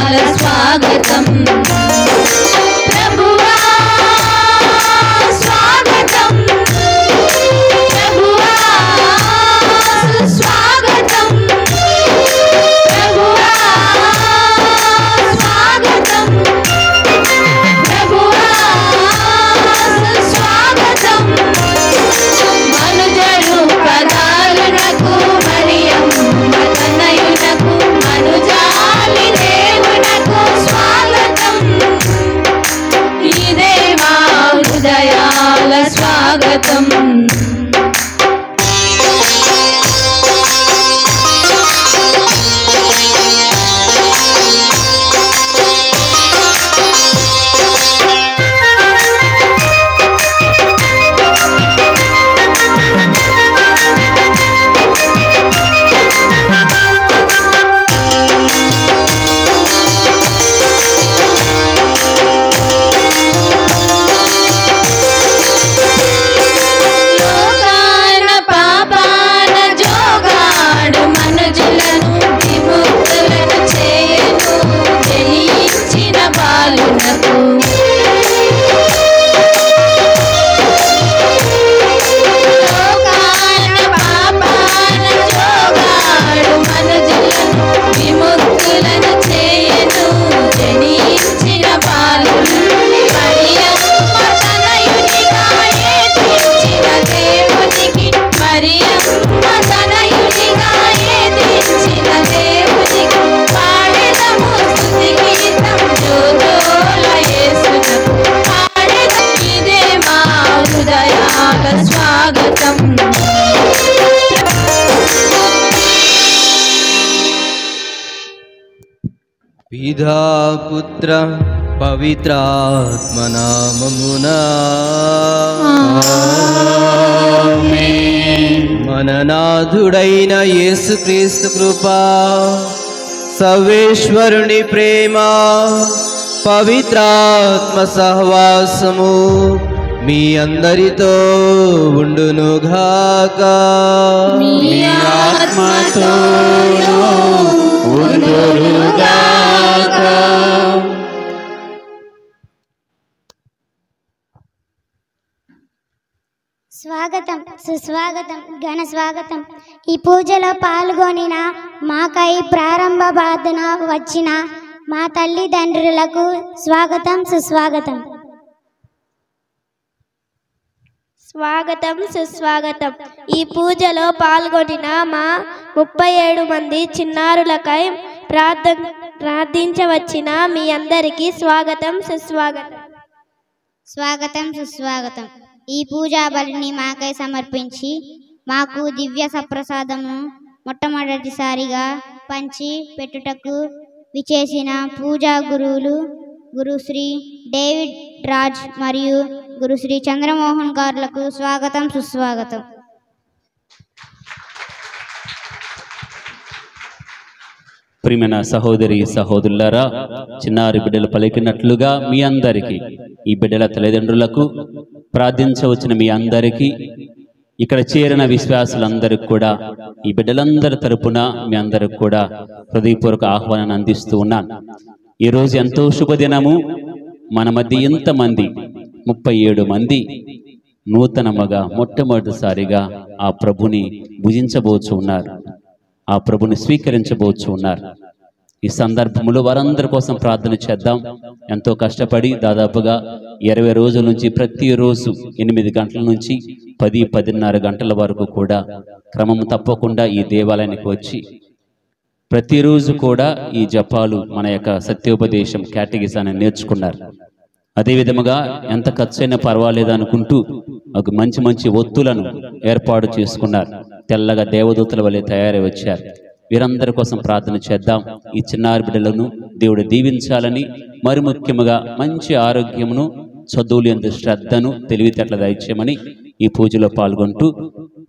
హృదయాల స్వాగతం ప్రభువా స్వాగతం ప్రభువా స్వాగతం ప్రభువా స్వాగతం ప్రభువా స్వాగతం మనుజరు పదాలునకు మరియమ్మ తనయునకు మనుజాలి దేవునకు స్వాగతం ఇదే మా హృదయాల స్వాగతం పితా పుత్ర పవిత్రాత్మ నామమునా మన నాథుడైన యేసుక్రీస్తు కృపా సర్వేశ్వరుని ప్రేమ పవిత్రాత్మ సహవాసము మీ అందరితో ఉండునుగాక మీ ఆత్మతోను ఉండునుగాక స్వాగతం సుస్వాగతం ఘన స్వాగతం ఈ పూజలో పాల్గొనిన మాకై ప్రారంభ ప్రార్థన వచ్చిన మా తల్లిదండ్రులకు స్వాగతం సుస్వాగతం స్వాగతం సుస్వాగతం ఈ పూజలో పాల్గొనిన మా 37 మంది చిన్నారులకై ప్రార్థించవచ్చిన మీ అందరికీ స్వాగతం సుస్వాగతం స్వాగతం సుస్వాగతం ఈ పూజా బలిని మాకై సమర్పించి మాకు దివ్య సప్రసాదము మొట్టమొదటిసారిగా పంచి పెట్టుటకు విచేసిన పూజా గురువులు గురుశ్రీ డేవిడ్ రాజ్ మరియు గురుశ్రీ చంద్రమోహన్ గారులకు స్వాగతం సుస్వాగతం ప్రియమైన సహోదరి సహోదరులారా, చిన్నారి బిడ్డలు పలికినట్లుగా మీ అందరికీ, ఈ బిడ్డల తల్లిదండ్రులకు, ప్రార్థించవచ్చిన మీ అందరికీ, ఇక్కడ చేరిన విశ్వాసులందరికీ కూడా, ఈ బిడ్డలందరి తరపున మీ అందరికి కూడా హృదయపూర్వక ఆహ్వానాన్ని అందిస్తూ ఉన్నాను. ఈరోజు ఎంతో శుభదినము. మన మధ్య ఇంతమంది 37 మంది నూతనముగా మొట్టమొదటిసారిగా ఆ ప్రభుని భుజించబోచు ఉన్నారు, ఆ ప్రభుని స్వీకరించబోచు ఉన్నారు. ఈ సందర్భంలో వారందరి కోసం ప్రార్థన చేద్దాం. ఎంతో కష్టపడి దాదాపుగా 20 రోజుల నుంచి ప్రతిరోజు 8 గంటల నుంచి 10-10:30 గంటల వరకు కూడా క్రమం తప్పకుండా ఈ దేవాలయానికి వచ్చి ప్రతిరోజు కూడా ఈ జపాలు, మన యొక్క సత్యోపదేశం, కేటగిజాన్ని నేర్చుకున్నారు. అదేవిధముగా ఎంత ఖర్చైనా పర్వాలేదు అనుకుంటూ ఒక మంచి మంచి ఒత్తులను ఏర్పాటు చేసుకున్నారు. తెల్లగా దేవదూతల వలె తయారై వచ్చారు. వీరందరి కోసం ప్రార్థన చేద్దాం. ఈ చిన్నారి బిడ్డలను దేవుడు దీవించాలని, మరి ముఖ్యముగా మంచి ఆరోగ్యమును, చదువులు ఎందు శ్రద్ధను, తెలివితేటల దయచేయమని ఈ పూజలో పాల్గొంటూ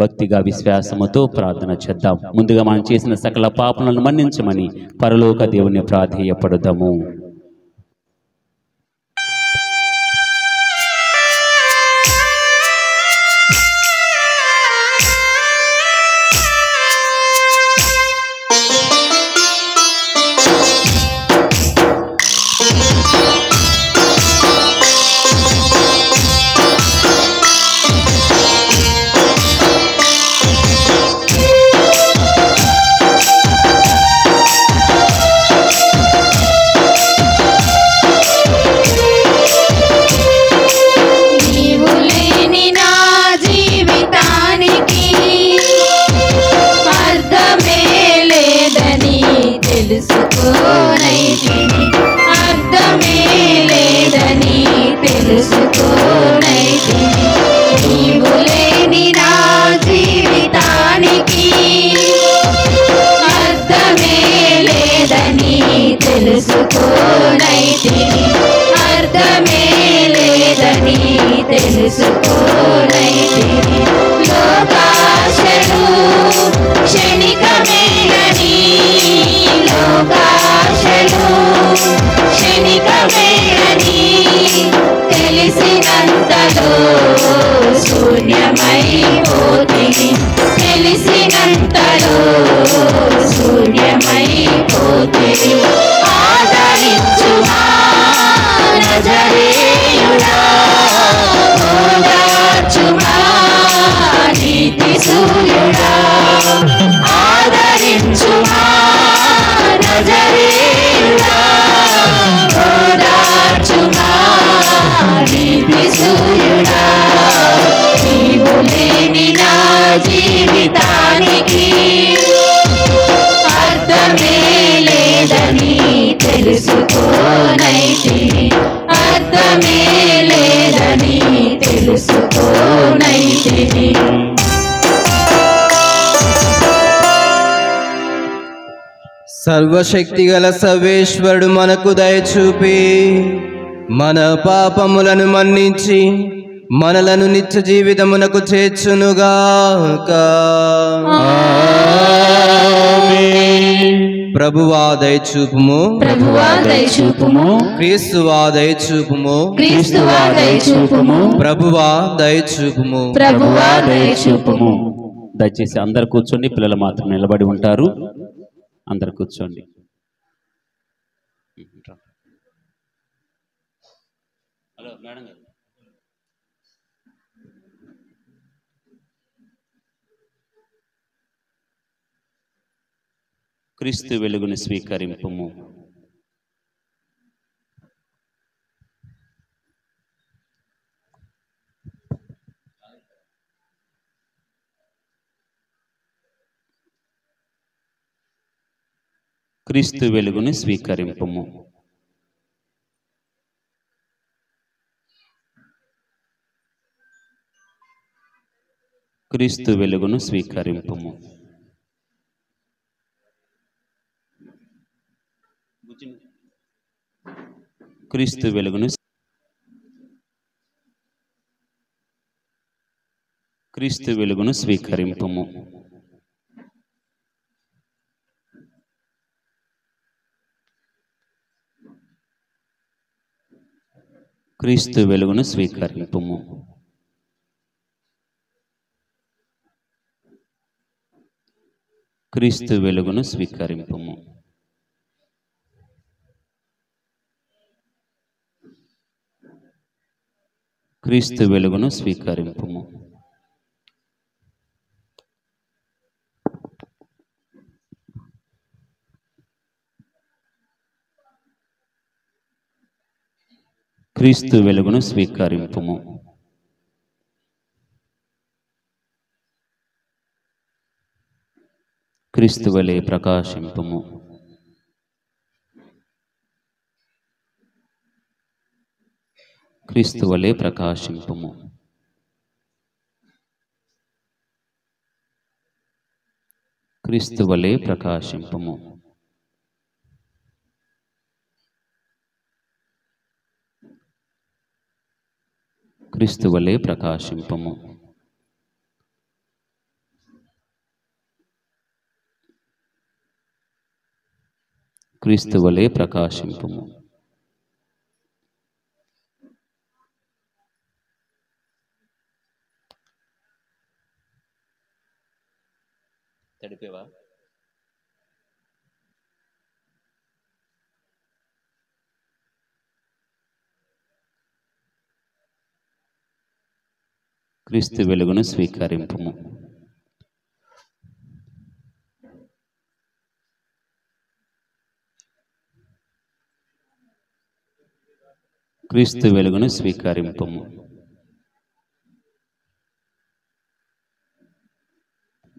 భక్తిగా విశ్వాసముతో ప్రార్థన చేద్దాం. ముందుగా మనం చేసిన సకల పాపలను మన్నించమని పరలోక దేవుని ప్రాధేయపడదాము. తెలుసుకోనైతిని అర్థమే లేదని తెలుసుకోనైతిని లోకాశలు క్షణికమేలని లోకాశలు క్షణికమేలని తెలిసినంతలో శూన్యమైపోతిని తెలిసినంతలో శూన్యమైపోతిని ఆదరించుమా నజరేయుడా ఓదార్చుమా నీతి సూర్యుడా ఆదరించుమా నజరేయుడా ఓదార్చుమా నీతి సూర్యుడా నీవు లేని నా జీవితానికి అర్థమే లేదని తెలుసుకోనైతిని అర్థమే లేదని తెలుసుకోనైతిని సర్వశక్తిగల సర్వేశ్వరుడు మనకు దయచూపి మన పాపములను మన్నించి మనలను నిత్య జీవితమునకు చేర్చునుగాక. ప్రభువా దయచూపుము ప్రభువా దయచూపుము క్రీస్తువా దయచూపుము క్రీస్తువా దయచూపుము ప్రభువా దయచూపుము ప్రభువా దయచూపుము. దయచేసి అందరు కూర్చోండి, పిల్లలు మాత్రం నిలబడి ఉంటారు. అందరు కూర్చోండి. హలో మేడం గారు. క్రీస్తు వెలుగును స్వీకరింపుము. క్రీస్తు వెలుగును స్వీకరింపుము. క్రీస్తు వెలుగును స్వీకరింపుము. క్రీస్తు వెలుగును క్రీస్తు వెలుగును స్వీకరింపుము. క్రీస్తు వెలుగును స్వీకరింపుము. క్రీస్తు వెలుగును స్వీకరింపుము. క్రీస్తు వెలుగును స్వీకరింపుము. క్రీస్తు వెలుగును స్వీకరింపుము. క్రీస్తు వలె ప్రకాశింపుము. క్రీస్తు వలె ప్రకాశింపుము. క్రీస్తు వలె ప్రకాశింపుము. క్రీస్తు వలె ప్రకాశింపుము. క్రీస్తు వలె ప్రకాశింపుము. తడిపేవా? క్రీస్తు వెలుగును స్వీకరింపుము. క్రీస్తు వెలుగును స్వీకరింపుము.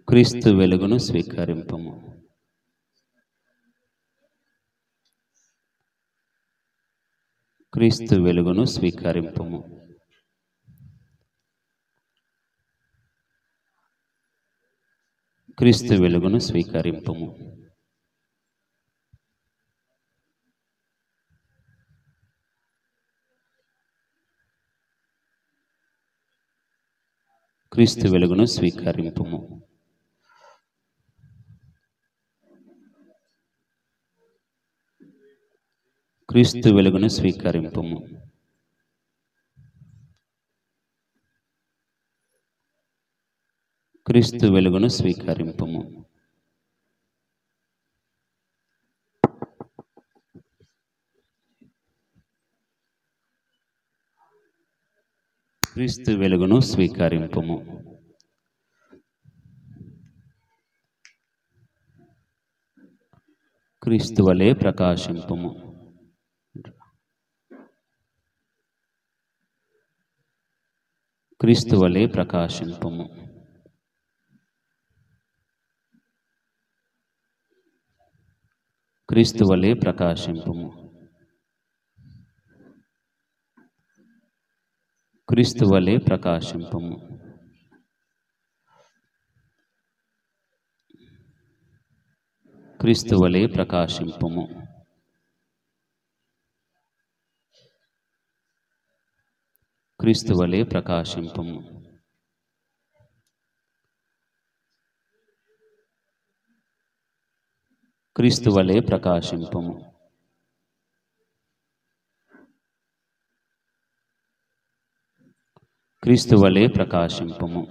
క్రీస్తు వెలుగును స్వీకరింపుము. క్రీస్తు వెలుగును స్వీకరింపుము. క్రీస్తు వెలుగును స్వీకరింపుము. క్రీస్తు వెలుగును స్వీకరింపుము. క్రీస్తు వెలుగును స్వీకరింపుము. క్రీస్తు వెలుగును స్వీకరింపుము. క్రీస్తు వెలుగును స్వీకరింపుము. క్రీస్తు వలె ప్రకాశింపుము. క్రీస్తు వలె ప్రకాశింపుము. క్రీస్తు వలె ప్రకాశింపుము. క్రీస్తు వలె ప్రకాశింపుము. క్రీస్తు వలె ప్రకాశింపుము. క్రీస్తు వలె ప్రకాశింపుము. క్రీస్తు వలె ప్రకాశింపుము. క్రీస్తు వలె ప్రకాశింపుము.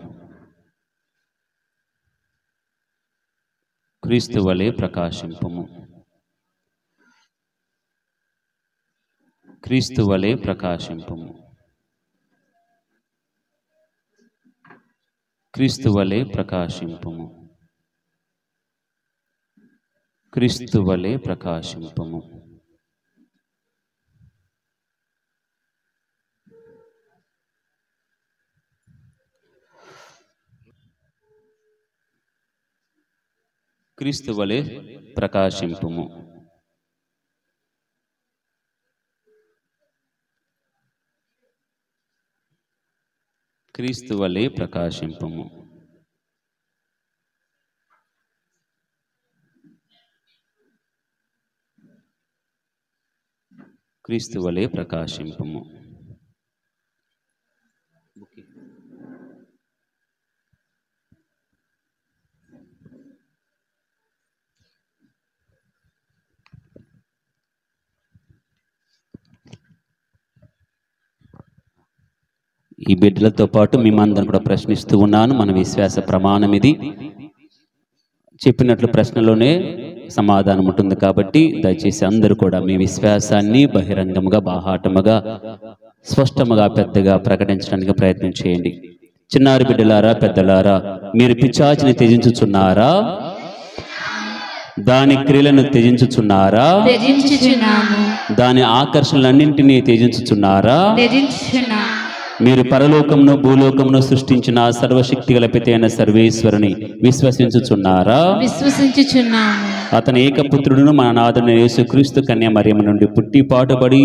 క్రీస్తు వలె ప్రకాశింపుము. క్రీస్తు వలె ప్రకాశింపుము. క్రీస్తు వలె ప్రకాశింపుము. క్రీస్తు వలె ప్రకాశింపుము. క్రీస్తు వలె ప్రకాశింపుము. క్రీస్తు వలె ప్రకాశింపుము. క్రీస్తు వలె ప్రకాశింపుము. ఈ బిడ్డలతో పాటు మిమ్మల్ని కూడా ప్రశ్నిస్తూ ఉన్నాను. మన విశ్వాస ప్రమాణం ఇది. చెప్పినట్లు ప్రశ్నలోనే సమాధానం ఉంటుంది కాబట్టి దయచేసి అందరూ కూడా మీ విశ్వాసాన్ని బహిరంగముగా, బాహాటముగా, స్పష్టముగా, పెద్దగా ప్రకటించడానికి ప్రయత్నం చేయండి. చిన్నారి బిడ్డలారా, పెద్దలారా, మీరు పిశాచిని త్యజించుచున్నారా? దాని క్రియలను త్యజించుచున్నారా? దాని ఆకర్షణలన్నింటినీ త్యజించుచున్నారా? మీరు పరలోకమును భూలోకమును సృష్టించిన సర్వశక్తి గల పిత అయిన సర్వేశ్వరుని విశ్వసించుచున్నారా? అతని ఏకపుత్రుడును మన నాథుడైన యేసుక్రీస్తు కన్య మరియమ్మ నుండి పుట్టి పాటుబడి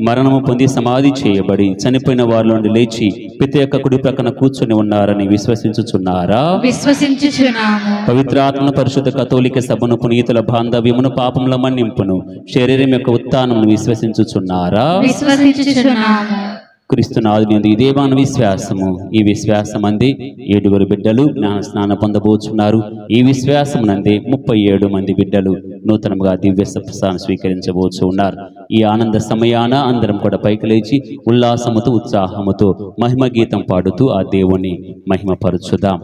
మరణము పొంది సమాధి చేయబడి చనిపోయిన వారి నుండి లేచి పిత యొక్క కుడి ప్రక్కన కూర్చొని ఉన్నారని విశ్వసించుచున్నారా? పవిత్రాత్మ పరిశుద్ధ కథోలిక సభను, పునీతుల బాంధవ్యమును, పాపముల మన్నింపును, శరీరం యొక్క ఉత్థానమును విశ్వసించుచున్నారా? క్రీస్తునాథుని యందు ఇదే మన విశ్వాసము. ఈ విశ్వాసం అందే 7 బిడ్డలు జ్ఞాన స్నానం పొందబోచున్నారు. ఈ విశ్వాసమునందే 37 మంది బిడ్డలు నూతనంగా దివ్య ప్రసాదం స్వీకరించబోచు ఉన్నారు. ఈ ఆనంద సమయాన అందరం కూడా పైకి లేచి ఉల్లాసముతో, ఉత్సాహముతో మహిమ గీతం పాడుతూ ఆ దేవుని మహిమపరచుదాం.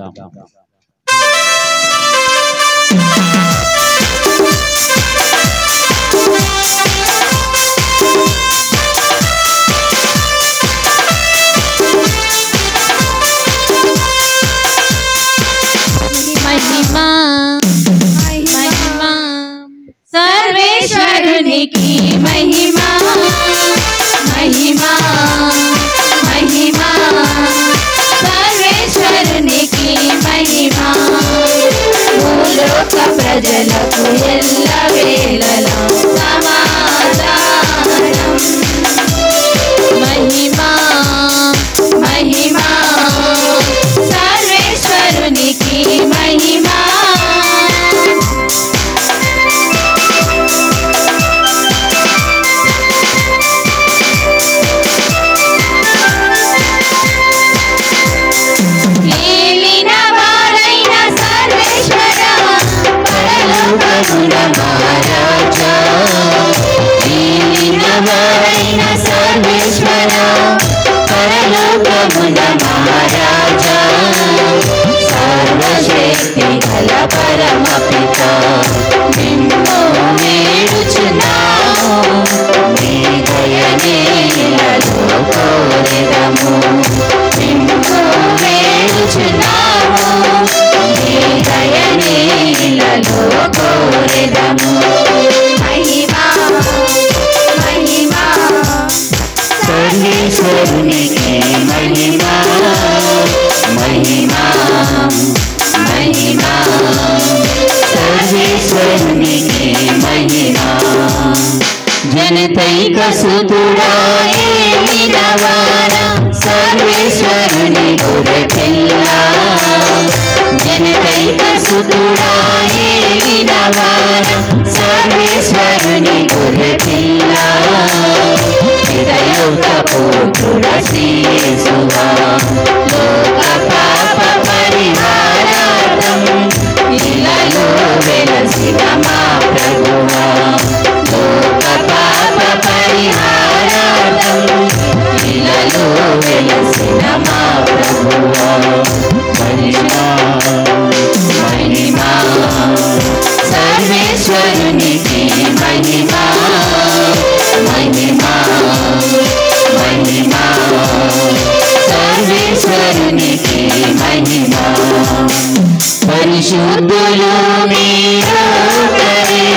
सर्वेश्वरुनिकी महिमा महिमा महिमा सर्वेश्वरुनिकी महिमा भूलोक प्रजలకు ఎల్లవేళలా సమాధానం महिमा महिमा सर्वेश्वरुनिकी महिमा Yeah. సర్వేశ్వరునికి మహిమా మహిమా మహిమా సర్వేశ్వరునికి మహిమా జనతైక సుతుడా ఏలినవారా సర్వేశ్వరుని గొర్రెపిల్ల జనతైక సుతుడా ఏలినవారా సర్వేశ్వరుని గొర్రెపిల్ల హృదయోక పుత్రుడ శ్రీ యేసువా లోక పాప పరిహారార్థం ఇలలో వెలసిన మా ప్రభువా లోక పాప పరిహారార్థం ఇలలో వెలసిన మా ప్రభువా మహిమా మహిమా సర్వేశ్వరునికి మహిమా మహిమా మహిమా సర్వేశ్వరునికి మహిమా పరిశుద్ధులు మీరొక్కరే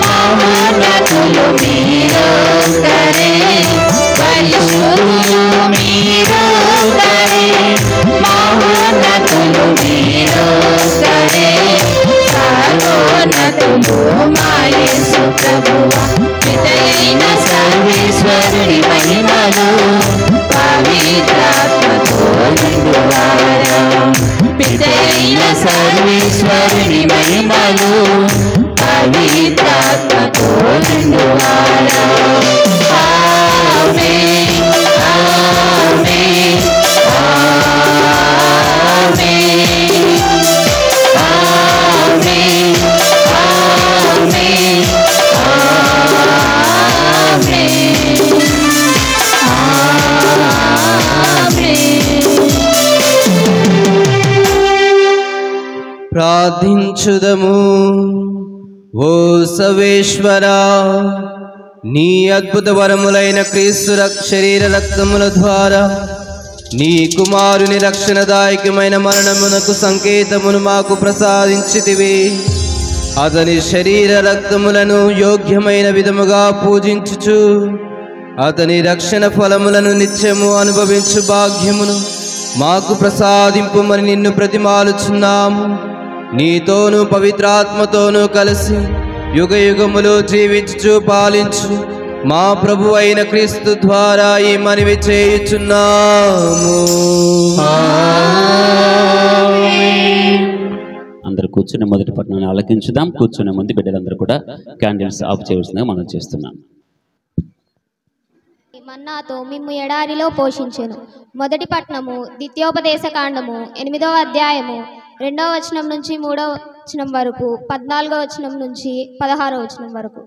మహోన్నతులు మీరొక్కరే పరిశుద్ధులు మీరొక్కరే మహోన్నతులు మీరొక్కరే సర్వోన్నతులు మా యేసు ప్రభువా పితయైన సర్వేశ్వరుని మహిమలు పవిత్రాత్మతో నిండువారా పితయైన సర్వేశ్వరుని మహిమలు పవిత్రాత్మతో నిండువారా ఆమేన్ ఆమేన్ ఆమేన్ ఆమేన్ ఆమేన్ ప్రార్థించుదము. ఓ సర్వేశ్వరా, నీ అద్భుత వరములైన క్రీస్తు శరీర రక్తముల ద్వారా నీ కుమారుని రక్షణదాయకమైన మరణమునకు సంకేతమును మాకు ప్రసాదించితివి. అతని శరీర రక్తములను యోగ్యమైన విధముగా పూజించుచు అతని రక్షణ ఫలములను నిత్యము అనుభవించు భాగ్యమును మాకు ప్రసాదింపుమని నిన్ను ప్రతిమాలుచున్నాము. నీతోనూ పవిత్రాత్మతోనూ కలిసి యుగ యుగములు జీవించు పాలించు మా ప్రభు అయిన క్రీస్తు ద్వారా ఈ మనవి చేయుచున్నాము. అందరూ కూర్చుని మొదటి పట్టణాన్ని ఆలకించుదాం. కూర్చునే ముందు బిడ్డలందరూ కూడా క్యాండిల్స్ ఆఫ్ చేయవలసిందిగా మనం చేస్తున్నాం. మన్నాతో మిమ్ము ఎడారిలో పోషించెను. మొదటి పట్నము ద్వితీయోపదేశ కాండము 8వ అధ్యాయము 2వ వచనం నుంచి 3వ వచనం వరకు, 14వ వచనం నుంచి 16వ వచనం వరకు.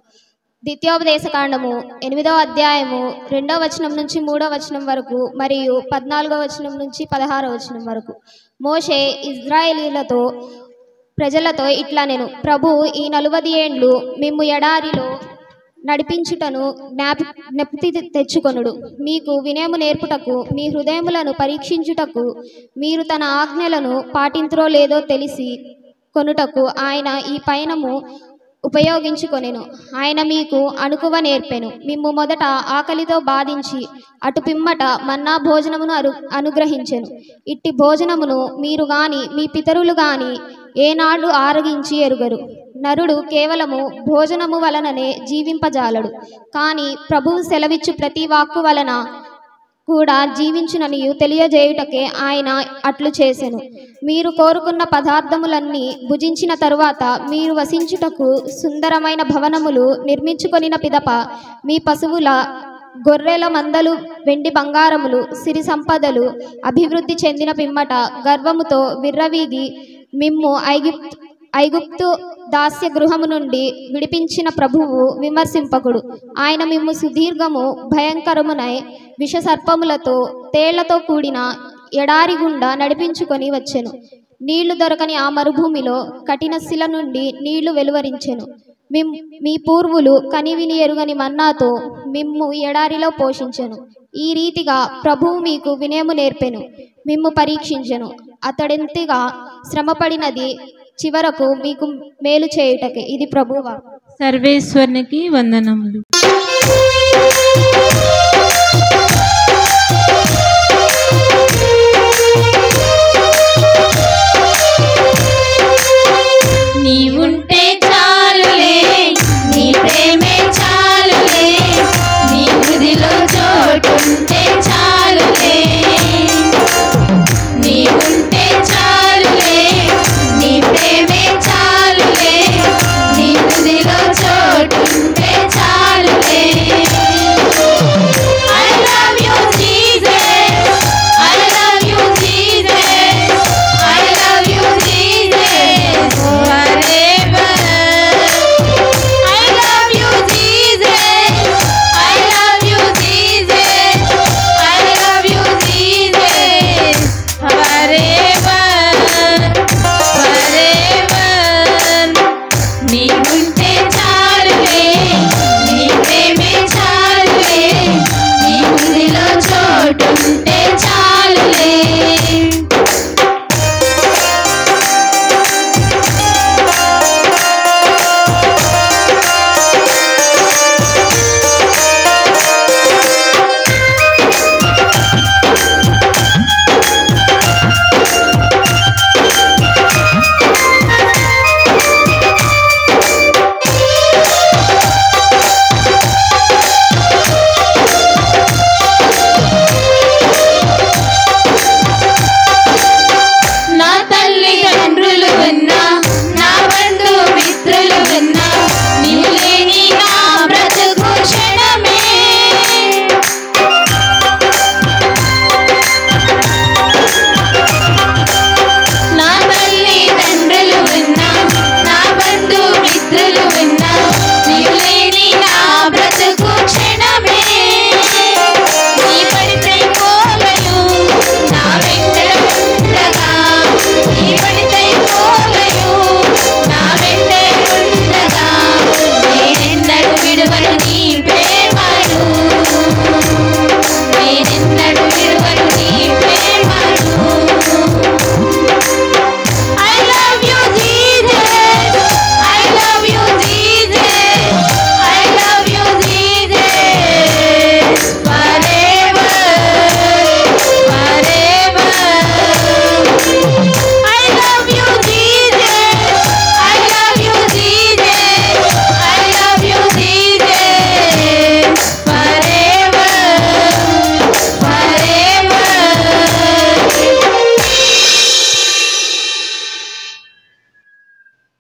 ద్వితీయోపదేశ కాండము 8వ అధ్యాయము 2వ వచనం నుంచి 3వ వచనం వరకు మరియు 14వ వచనం నుంచి 16వ వచనం వరకు. మోషే ఇజ్రాయేలీలతో ప్రజలతో ఇట్లా నేను ప్రభు ఈ 40 ఏండ్లు మిమ్ము ఎడారిలో నడిపించుటను జ్ఞప్తి తెచ్చుకొనుడు. మీకు వినయము నేర్పుటకు మీ హృదయములను పరీక్షించుటకు మీరు తన ఆజ్ఞలను పాటింతురో లేదో తెలిసి కొనుటకు ఆయన ఈ పయనము ఉపయోగించుకొనెను. ఆయన మీకు అణుకువ నేర్పెను. మిమ్ము మొదట ఆకలితో బాధించి అటు పిమ్మట మన్నా భోజనమును అనుగ్రహించెను. ఇట్టి భోజనమును మీరు గాని మీ పితరులు గాని ఏనాడు ఆరగించి ఎరుగరు. నరుడు కేవలము భోజనము వలననే జీవింపజాలడు, కానీ ప్రభువు సెలవిచ్చు ప్రతి వాక్కు వలన కూడా జీవించుననియు తెలియజేయుటకే ఆయన అట్లు చేసెను. మీరు కోరుకున్న పదార్థములన్నీ భుజించిన తరువాత మీరు వసించుటకు సుందరమైన భవనములు నిర్మించుకొనిన పిదప మీ పశువుల గొర్రెల మందలు వెండి బంగారములు సిరి సంపదలు అభివృద్ధి చెందిన పిమ్మట గర్వముతో విర్రవీగి మిమ్ము ఐగుప్తు దాస్య గృహము నుండి విడిపించిన ప్రభువు విమర్శింపకుడు. ఆయన మిమ్ము సుదీర్ఘము భయంకరమునై విషసర్పములతో తేళ్లతో కూడిన ఎడారి గుండా నడిపించుకొని వచ్చెను. నీళ్లు దొరకని ఆ మరుభూమిలో కఠిన శిల నుండి నీళ్లు వెలువరించెను. మీ పూర్వులు కనివిని ఎరుగని మన్నాతో మిమ్ము ఎడారిలో పోషించెను. ఈ రీతిగా ప్రభువు మీకు వినయము నేర్పెను, మిమ్ము పరీక్షించెను. అతడెంతగా శ్రమపడినది చివరకు మీకు మేలు చేయుటకే. ఇది ప్రభువా. సర్వేశ్వరునికి వందనములు.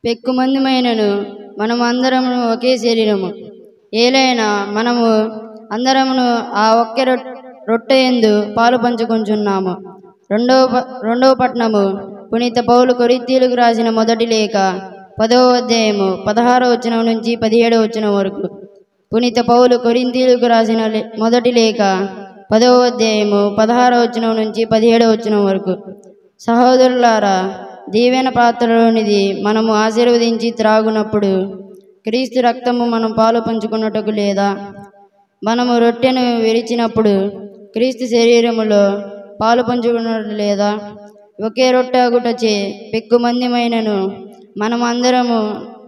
పెక్కుమందిమైనను మనము అందరము ఒకే శరీరము. ఏలైనా మనము అందరమును ఆ ఒకే రొట్టెయందు పాలు పంచుకొంచున్నాము. రెండవ పట్టణము పునీత పౌలు కొరింథీయులకు రాసిన మొదటి లేఖ 10వ అధ్యాయము 16వ వచనం నుంచి 17వ వచనం వరకు. పునీత పౌలు కొరింథీయులకు రాసిన మొదటి లేఖ 10వ అధ్యాయము 16వ వచనం నుంచి 17వ వచనం వరకు. సహోదరులారా, దీవెన పాత్రలోనిది మనము ఆశీర్వదించి త్రాగునప్పుడు క్రీస్తు రక్తము మనం పాలు పంచుకున్నట్టుకు లేదా? మనము రొట్టెను విరిచినప్పుడు క్రీస్తు శరీరములో పాలు పంచుకున్నట్టు లేదా? ఒకే రొట్టె అగుటచే పెక్కుమందిమైనను మనము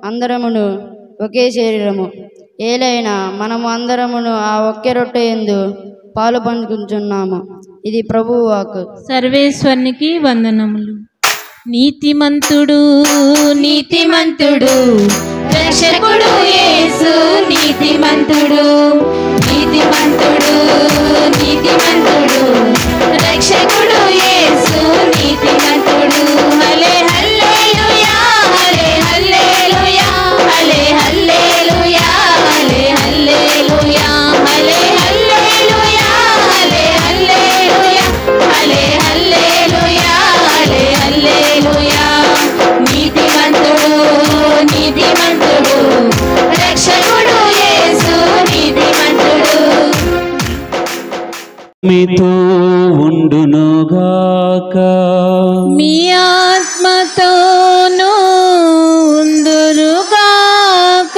అందరమును ఒకే శరీరము. ఏలైనా మనము అందరమును ఆ ఒకే రొట్టె యందు పాలు పంచుకుంటున్నాము. ఇది ప్రభువు వాక్కు. సర్వేశ్వరునికి వందనములు. నీతిమంతుడు నీతిమంతుడు రక్షకుడు యేసు నీతిమంతుడు. నీతిమంతుడు నీతిమంతుడు రక్షకుడు యేసు నీతిమంతుడు. హల్లే హల్లెలూయా హల్లే హల్లెలూయా హల్లే హల్లెలూయా హల్లే హల్లెలూయా హల్లే హల్లెలూయా హల్లే హల్లెలూయా హల్లే హల్లెలూయా హల్లే హల్లెలూయా. నీతిమంతుడు నీతిమంతుడు రక్షకుడు యేసు నీతిమంతుడు. మీతో ఉండునుగాక. మీ ఆత్మతోనూ ఉందురుగాక.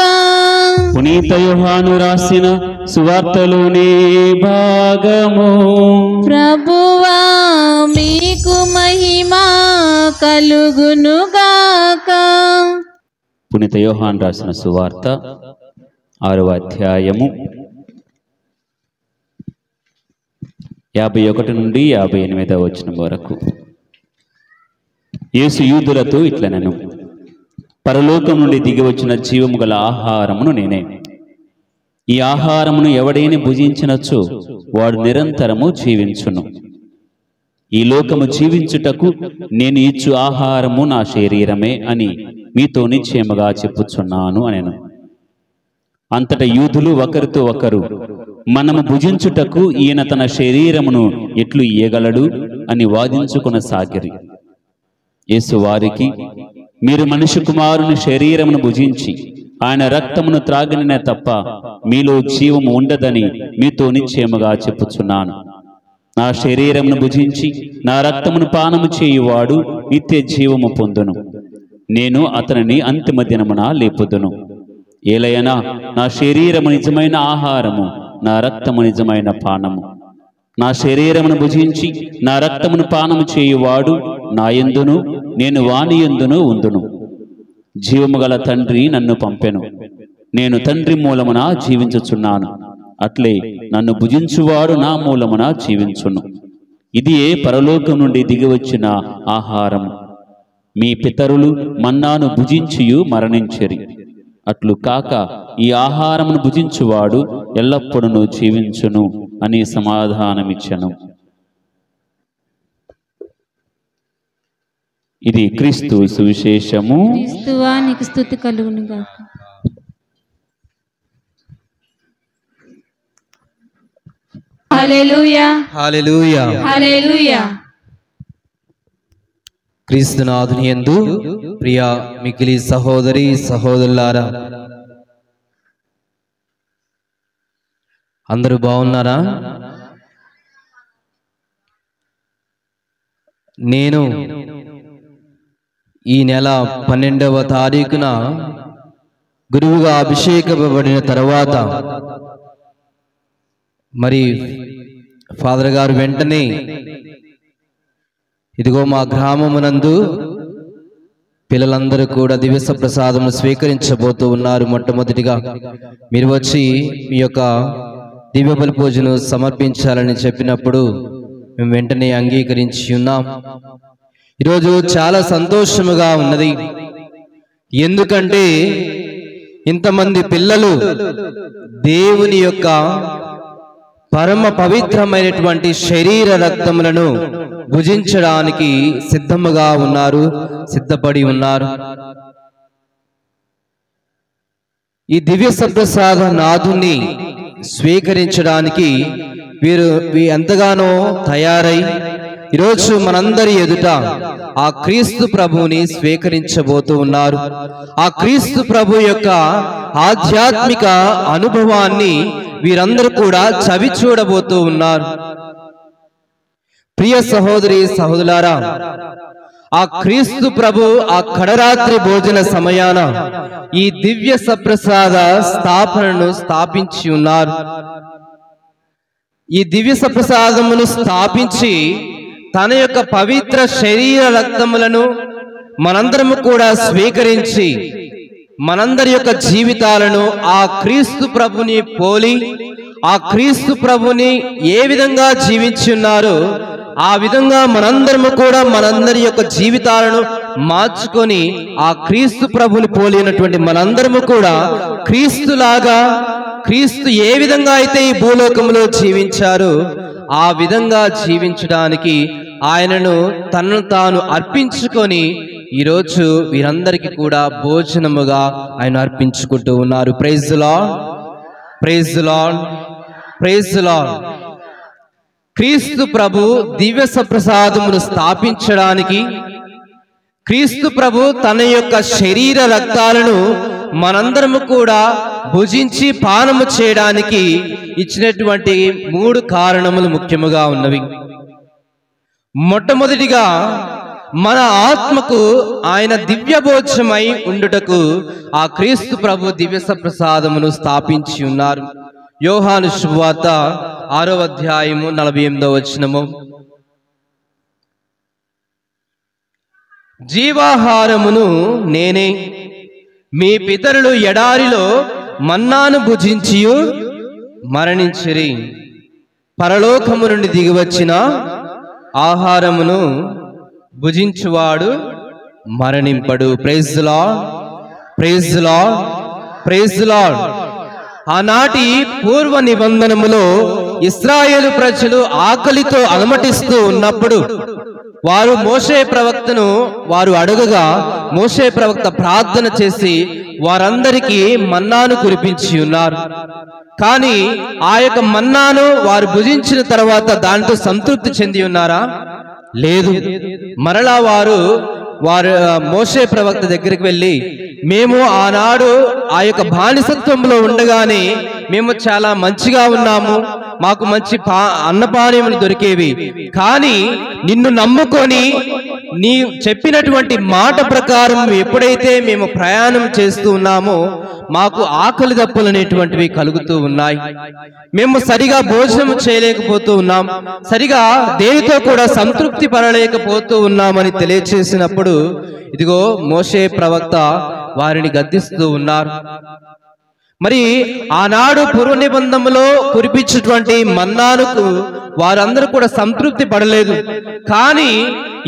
పునీత యోహాను రాసిన సువార్తలోని భాగము. ప్రభువా మీకు మహిమ కలుగునుగాక. పునీత యోహాను రాసిన సువార్త 6వ అధ్యాయము 51 నుండి 58వ వచనం వరకు. యేసు యూదులతో ఇట్లనెను, పరలోకం నుండి దిగి వచ్చిన జీవము గల ఆహారమును నేనే. ఈ ఆహారమును ఎవడైనా భుజించినచో వాడు నిరంతరము జీవించును. ఈ లోకము జీవించుటకు నేను ఇచ్చు ఆహారము నా శరీరమే అని మీతో నిశ్చయముగా చెప్పుచున్నాను అనెను. అంతటా యూదులు ఒకరితో ఒకరు, మనము భుజించుటకు ఈయన తన శరీరమును ఎట్లు ఇయ్యగలడు అని వాదించుకొనసాగిరి. యేసు వారికి, మీరు మనుష్య కుమారుని శరీరమును భుజించి ఆయన రక్తమును త్రాగిననే తప్ప మీలో జీవము ఉండదని మీతో నిశ్చయముగా చెప్పుచున్నాను. నా శరీరమును భుజించి నా రక్తమును పానము చేయువాడు నిత్య జీవము పొందును. నేను అతనిని అంతిమ దినమున లేపుదును. ఏలయనా నా శరీరము నిజమైన ఆహారము, నా రక్తము నిజమైన పానము. నా శరీరమును భుజించి నా రక్తమును పానము చేయువాడు నా యందును, నేను వాని యందును ఉందును. జీవము గల తండ్రి నన్ను పంపెను. నేను తండ్రి మూలమున జీవించుచున్నాను. అట్లే నన్ను భుజించువాడు నా మూలమున జీవించును. ఇది పరలోకం నుండి దిగివచ్చిన ఆహారం. మీ పితరులు మన్నాను భుజించియు మరణించిరి. అట్లు కాక ఈ ఆహారమును భుజించువాడు ఎల్లప్పుడూ జీవించును అని సమాధానమిచ్చెను. ఇది క్రీస్తు సువిశేషము. క్రీస్తువా నీకు స్తుతి కలుగునుగాక. హల్లెలూయా హల్లెలూయా. హల్లెలూయా. క్రీస్తునాథుని యందు ప్రియ మిగిలి సహోదరి సహోదరులారా, అందరూ బాగున్నారా? నేను ఈ నెల 12వ తారీఖున గురువుగా అభిషేకపబడిన తర్వాత మరి ఫాదర్ గారు వెంటనే ఇదిగో మా గ్రామమునందు పిల్లలందరూ కూడా దివ్య ప్రసాదము స్వీకరించబోతూ ఉన్నారు. మొట్టమొదటిగా మీరు వచ్చి మీ యొక్క దివ్య బలి పూజను సమర్పించాలని చెప్పినప్పుడు మేము వెంటనే అంగీకరించి ఉన్నాం. ఈరోజు చాలా సంతోషముగా ఉన్నది. ఎందుకంటే ఇంతమంది పిల్లలు దేవుని యొక్క పరమ పవిత్రమైనటువంటి శరీర రక్తములను భుజించడానికి సిద్ధముగా ఉన్నారు, సిద్ధపడి ఉన్నారు. ఈ దివ్య సప్రసాద నాథుని స్వీకరించడానికి వీరు ఎంతగానో తయారై ఈరోజు మనందరి ఎదుట ఆ క్రీస్తు ప్రభువుని స్వీకరించబోతూ ఉన్నారు. ఆ క్రీస్తు ప్రభు యొక్క ఆధ్యాత్మిక అనుభవాన్ని వీరందరూ కూడా చవి చూడబోతూ ఉన్నారు. ప్రియ సహోదరి సహోదరులారా, ఆ క్రీస్తు ప్రభు ఆ కడరాత్రి భోజన సమయాన ఈ దివ్య సప్రసాద స్థాపనను స్థాపించి ఉన్నారు. ఈ దివ్య సప్రసాదమును స్థాపించి తన యొక్క పవిత్ర శరీర రక్తములను మనందరము కూడా స్వీకరించి మనందరి యొక్క జీవితాలను ఆ క్రీస్తు ప్రభుని పోలి ఆ క్రీస్తు ప్రభుని ఏ విధంగా జీవించి ఉన్నారో ఆ విధంగా మనందరము కూడా మనందరి యొక్క జీవితాలను మార్చుకొని ఆ క్రీస్తు ప్రభుని పోలినటువంటి మనందరము కూడా క్రీస్తులాగా, క్రీస్తు ఏ విధంగా అయితే ఈ భూలోకంలో జీవించారో ఆ విధంగా జీవించడానికి ఆయనను తనను తాను అర్పించుకొని ఈరోజు వీరందరికీ కూడా భోజనముగా ఆయన అర్పించుకుంటూ ఉన్నారు. Praise the lord, praise the lord, praise the lord. క్రీస్తు ప్రభు దివ్య సప్రసాదమును స్థాపించడానికి, క్రీస్తు ప్రభు తన యొక్క శరీర రక్తాలను మనందరము కూడా భుజించి పానము చేయడానికి ఇచ్చినటువంటి 3 కారణములు ముఖ్యముగా ఉన్నవి. మొట్టమొదటిగా మన ఆత్మకు ఆయన దివ్యభోజ్యమై ఉండుటకు ఆ క్రీస్తు ప్రభు దివ్య సప్రసాదమును స్థాపించి ఉన్నారు. యోహాను శుభవార్త 6వ అధ్యాయము 48వ వచనము, జీవాహారమును నేనే, మీ పితరులు ఎడారిలో మన్నాను భుజించియు మరణించిరి, పరలోకము నుండి దిగివచ్చిన ఆహారమును భుజించువాడు మరణింపడు. Praise the lord, praise the lord, praise the lord. ఆనాటి పూర్వ నిబంధనములో ఇశ్రాయేలు ప్రజలు ఆకలితో అలమటిస్తూ ఉన్నప్పుడు వారు మోషే ప్రవక్తను అడగగా మోషే ప్రవక్త ప్రార్థన చేసి వారందరికీ మన్నాను కురిపించి ఉన్నారు. కానీ ఆ యొక్క మన్నాను వారు భుజించిన తర్వాత దానితో సంతృప్తి చెంది ఉన్నారా? లేదు. మరలా వారు మోషే ప్రవక్త దగ్గరికి వెళ్ళి, మేము ఆనాడు ఆ యొక్క బానిసత్వంలో ఉండగానే మేము చాలా మంచిగా ఉన్నాము, మాకు మంచి అన్నపానీయములు దొరికేవి, కానీ నిన్ను నమ్ముకొని నీ చెప్పినటువంటి మాట ప్రకారం ఎప్పుడైతే మేము ప్రయాణం చేస్తూ ఉన్నామో మాకు ఆకలి దప్పులు అనేటువంటివి కలుగుతూ ఉన్నాయి, మేము సరిగా భోజనం చేయలేకపోతూ ఉన్నాం, సరిగా దేనితో కూడా సంతృప్తి పడలేకపోతూ ఉన్నామని తెలియచేసినప్పుడు ఇదిగో మోషే ప్రవక్త వారిని గద్దిస్తూ ఉన్నారు. మరి ఆనాడు పూర్వ నిబంధనలో కురిపించినటువంటి మన్నానుకు వారందరూ కూడా సంతృప్తి పడలేదు. కానీ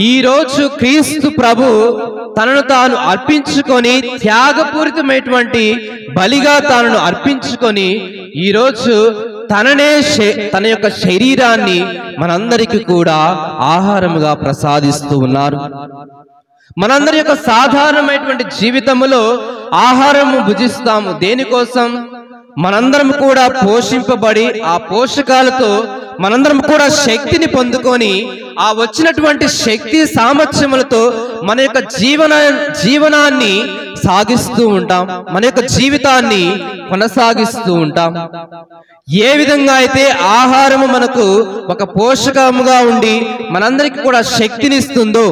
ఈరోజు క్రీస్తు ప్రభు తనను తాను అర్పించుకొని త్యాగపూరితమైనటువంటి బలిగా తనను అర్పించుకొని ఈరోజు తన యొక్క శరీరాన్ని మనందరికీ కూడా ఆహారముగా ప్రసాదిస్తూ ఉన్నారు. మనందరి యొక్క సాధారణమైనటువంటి జీవితంలో ఆహారము భుజిస్తాము. దేనికోసం? మనందరం కూడా పోషింపబడి ఆ పోషకాలతో మనందరం కూడా శక్తిని పొందుకొని ఆ వచ్చినటువంటి శక్తి సామర్థ్యములతో మన యొక్క జీవనాన్ని సాగిస్తూ ఉంటాం, మన యొక్క జీవితాన్ని కొనసాగిస్తూ ఉంటాం. ఏ విధంగా అయితే ఆహారము మనకు ఒక పోషకముగా ఉండి మనందరికీ కూడా శక్తినిస్తుందో,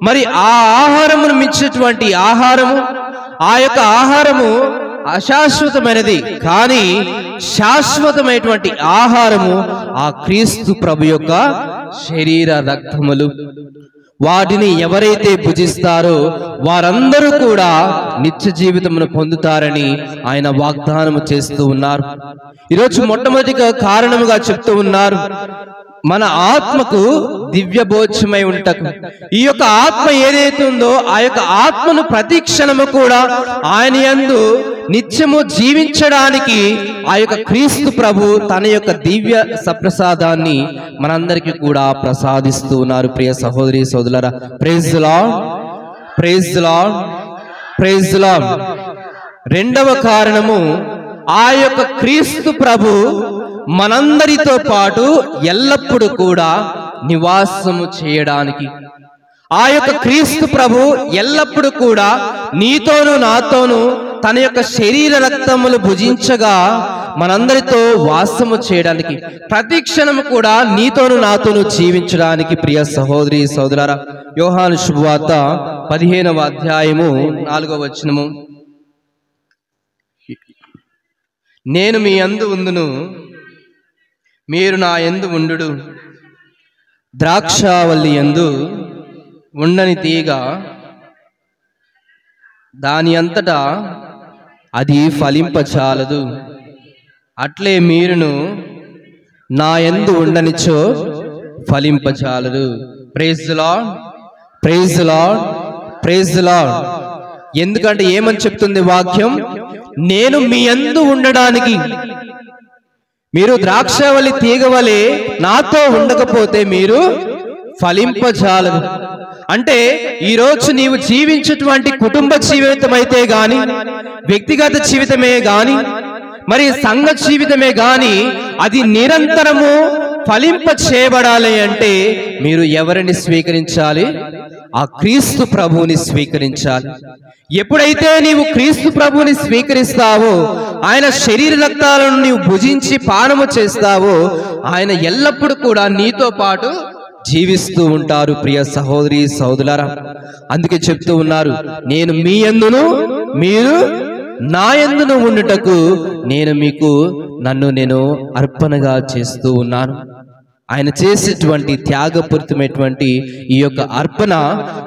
మరి ఆ ఆహారమును మించినటువంటి ఆహారము, ఆ యొక్క ఆహారము అశాశ్వతమైనది, కానీ శాశ్వతమైనటువంటి ఆహారము ఆ క్రీస్తు ప్రభు యొక్క శరీర రక్తములు. వాటిని ఎవరైతే భుజిస్తారో వారందరూ కూడా నిత్య జీవితమును పొందుతారని ఆయన వాగ్దానము చేస్తూ ఉన్నారు. ఈరోజు మొట్టమొదటి కారణముగా చెప్తూ ఉన్నారు, మన ఆత్మకు దివ్య భోజ్యమై ఉంటకు. ఈ యొక్క ఆత్మ ఏదైతే ఉందో ఆ యొక్క ఆత్మను ప్రతి క్షణము కూడా ఆయన యందు నిత్యము జీవించడానికి ఆ యొక్క క్రీస్తు ప్రభు తన యొక్క దివ్య సప్రసాదాన్ని మనందరికీ కూడా ప్రసాదిస్తూ ఉన్నారు. ప్రియ సహోదరి సోదరులారా, praise the lord, praise the lord, praise the lord. రెండవ కారణము, ఆ యొక్క క్రీస్తు ప్రభు మనందరితో పాటు ఎల్లప్పుడూ కూడా నివాసము చేయడానికి. ఆ యొక్క క్రీస్తు ప్రభు ఎల్లప్పుడూ కూడా నీతోనూ నాతోనూ తన యొక్క శరీర రక్తములు భుజించగా మనందరితో వాసము చేయడానికి, ప్రతి క్షణము కూడా నీతోనూ నాతోనూ జీవించడానికి. ప్రియ సహోదరి సహోదరులారా, యోహాను శుభవార్త 15వ అధ్యాయము 4వ వచనము, నేను మీ యందు ఉందును, మీరు నా యందు ఉండుడు. ద్రాక్షావల్లి యందు ఉండని తీగ దాని అంతటా అది ఫలింపచాలదు, అట్లే మీరును నా యందు ఉండనిచో ఫలింపచాలదు. Praise the lord, praise the lord, praise the lord. ఎందుకంటే ఏమని చెప్తుంది వాక్యం? నేను మీ యందు ఉండడానికి. మీరు ద్రాక్షవల్లి తీగవలే నాతో ఉండకపోతే మీరు ఫలింపజాలదు. అంటే ఈరోజు నీవు జీవించేటువంటి కుటుంబ జీవితం అయితే గాని, వ్యక్తిగత జీవితమే గాని, మరి సంఘ జీవితమే గాని, అది నిరంతరము ఫలింప చేయబడాలి అంటే మీరు ఎవరిని స్వీకరించాలి? ఆ క్రీస్తు ప్రభువుని స్వీకరించాలి. ఎప్పుడైతే నీవు క్రీస్తు ప్రభువుని స్వీకరిస్తావో, ఆయన శరీర రక్తాలను నీవు భుజించి పానము చేస్తావో, ఆయన ఎల్లప్పుడూ కూడా నీతో పాటు జీవిస్తూ ఉంటారు. ప్రియ సహోదరి సహోదరులారా, అందుకే చెప్తూ ఉన్నారు, నేను మీ యందును మీరు నా యందును ఉండుటకు నేను మీకు నేను అర్పణగా చేస్తూ ఉన్నాను. ఆయన చేసేటువంటి త్యాగపూరితమైనటువంటి ఈ యొక్క అర్పణ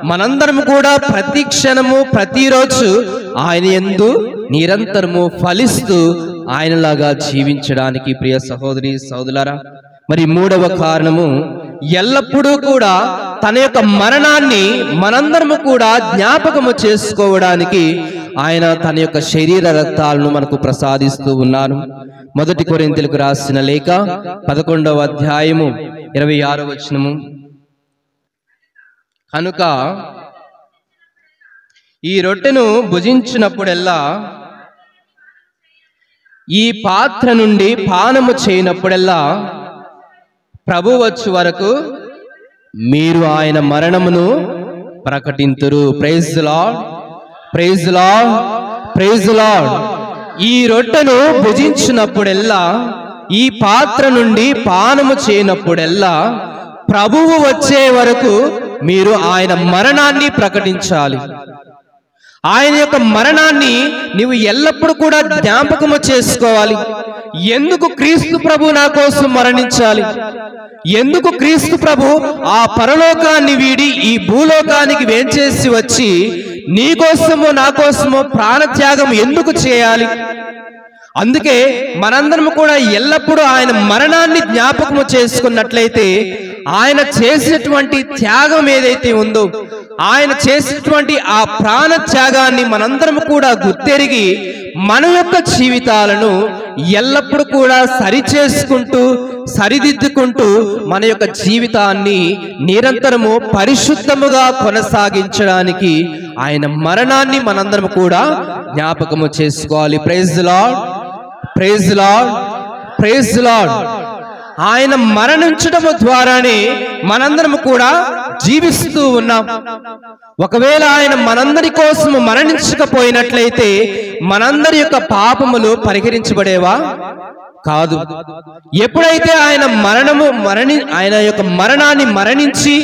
మనందరం కూడా ప్రతి క్షణము ప్రతిరోజు ఆయన యందు నిరంతరము ఫలిస్తూ ఆయనలాగా జీవించడానికి. ప్రియ సహోదరి సహోదరులారా, మరి మూడవ కారణము, ఎల్లప్పుడూ కూడా తన యొక్క మరణాన్ని మనందరము కూడా జ్ఞాపకము చేసుకోవడానికి ఆయన తన యొక్క శరీర రక్తాలను మనకు ప్రసాదిస్తూ ఉన్నారు. 1 కొరింథీయులకు రాసిన లేఖ 11వ అధ్యాయము 26వ వచనము, కనుక ఈ రొట్టెను భుజించినప్పుడెల్లా, ఈ పాత్ర నుండి పానము చేయనప్పుడెల్లా ప్రభు వచ్చు వరకు మీరు ఆయన మరణమును ప్రకటింతురు. Praise the lord, praise the lord, praise the lord. ఈ రొట్టెను భుజించినప్పుడెల్లా, ఈ పాత్ర నుండి పానము చేయనప్పుడెల్లా ప్రభువు వచ్చే వరకు మీరు ఆయన మరణాన్ని ప్రకటించాలి. ఆయన యొక్క మరణాన్ని నీవు ఎల్లప్పుడూ కూడా జ్ఞాపకము చేసుకోవాలి. ఎందుకు క్రీస్తు ప్రభు నా కోసం మరణించాలి? ఎందుకు క్రీస్తు ప్రభు ఆ పరలోకాన్ని వీడి ఈ భూలోకానికి వేంచేసి వచ్చి నీ కోసము నా కోసము ప్రాణత్యాగం ఎందుకు చేయాలి? అందుకే మనందరం కూడా ఎల్లప్పుడూ ఆయన మరణాన్ని జ్ఞాపకము చేసుకున్నట్లయితే ఆయన చేసినటువంటి త్యాగం ఏదైతే ఉందో, ఆయన చేసినటువంటి ఆ ప్రాణ త్యాగాన్ని మనందరం కూడా గుర్తెరిగి మన యొక్క జీవితాలను ఎల్లప్పుడూ కూడా సరిచేసుకుంటూ సరిదిద్దుకుంటూ మన యొక్క జీవితాన్ని నిరంతరము పరిశుద్ధముగా కొనసాగించడానికి ఆయన మరణాన్ని మనందరం కూడా జ్ఞాపకము చేసుకోవాలి. Praise the lord, praise the lord, praise the lord. ఆయన మరణించడం ద్వారానే మనందరం కూడా జీవిస్తూ ఉన్నాం. ఒకవేళ ఆయన మనందరి కోసం మరణించకపోయినట్లయితే మనందరి యొక్క పాపములు పరిహరించబడేవా? కాదు. ఎప్పుడైతే ఆయన ఆయన యొక్క మరణాన్ని మరణించి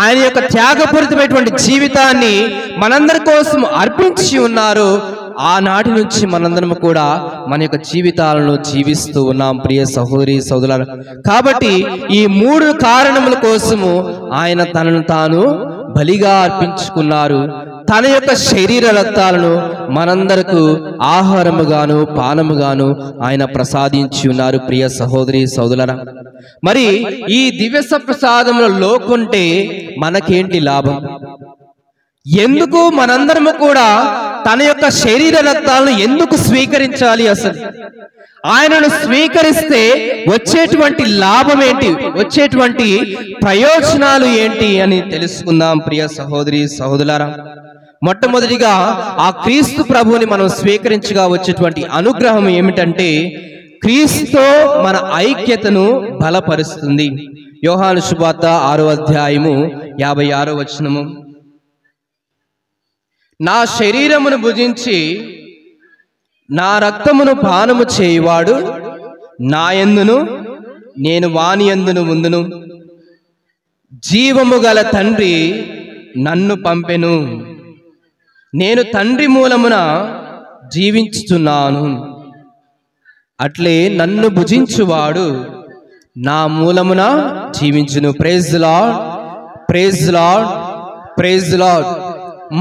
ఆయన యొక్క త్యాగపూరితమైనటువంటి జీవితాన్ని మనందరి కోసం అర్పించి ఉన్నారో, ఆనాటి నుంచి మనందరం కూడా మన యొక్క జీవితాలను జీవిస్తూ ఉన్నాం. ప్రియ సహోదరి సహోదరులారా, కాబట్టి ఈ 3 కారణముల కోసము ఆయన తనను తాను బలిగా అర్పించుకున్నారు. తన యొక్క శరీర రక్తాలను మనందరకు ఆహారముగాను పానముగాను ఆయన ప్రసాదించి ఉన్నారు. ప్రియ సహోదరి సహోదరులారా, మరి ఈ దివ్య ప్రసాదములో లోకుంటే మనకేంటి లాభం? ఎందుకు మనందరము కూడా తన యొక్క శరీర రక్తాలను ఎందుకు స్వీకరించాలి? అసలు ఆయనను స్వీకరిస్తే వచ్చేటువంటి లాభం ఏంటి, వచ్చేటువంటి ప్రయోజనాలు ఏంటి అని తెలుసుకుందాం. ప్రియ సహోదరి సహోదరులారా, మొట్టమొదటిగా ఆ క్రీస్తు ప్రభువుని మనం స్వీకరించగా వచ్చేటువంటి అనుగ్రహం ఏమిటంటే క్రీస్తుతో మన ఐక్యతను బలపరుస్తుంది. యోహాను సువార్త 6వ అధ్యాయము 56వ వచనము, నా శరీరమును భుజించి నా రక్తమును పానము చేయువాడు నా యందును నేను వాని యందును ఉందును, జీవము గల తండ్రి నన్ను పంపెను, నేను తండ్రి మూలమున జీవించుచున్నాను, అట్లే నన్ను భుజించువాడు నా మూలమున జీవించును. Praise lord, praise lord, praise lord.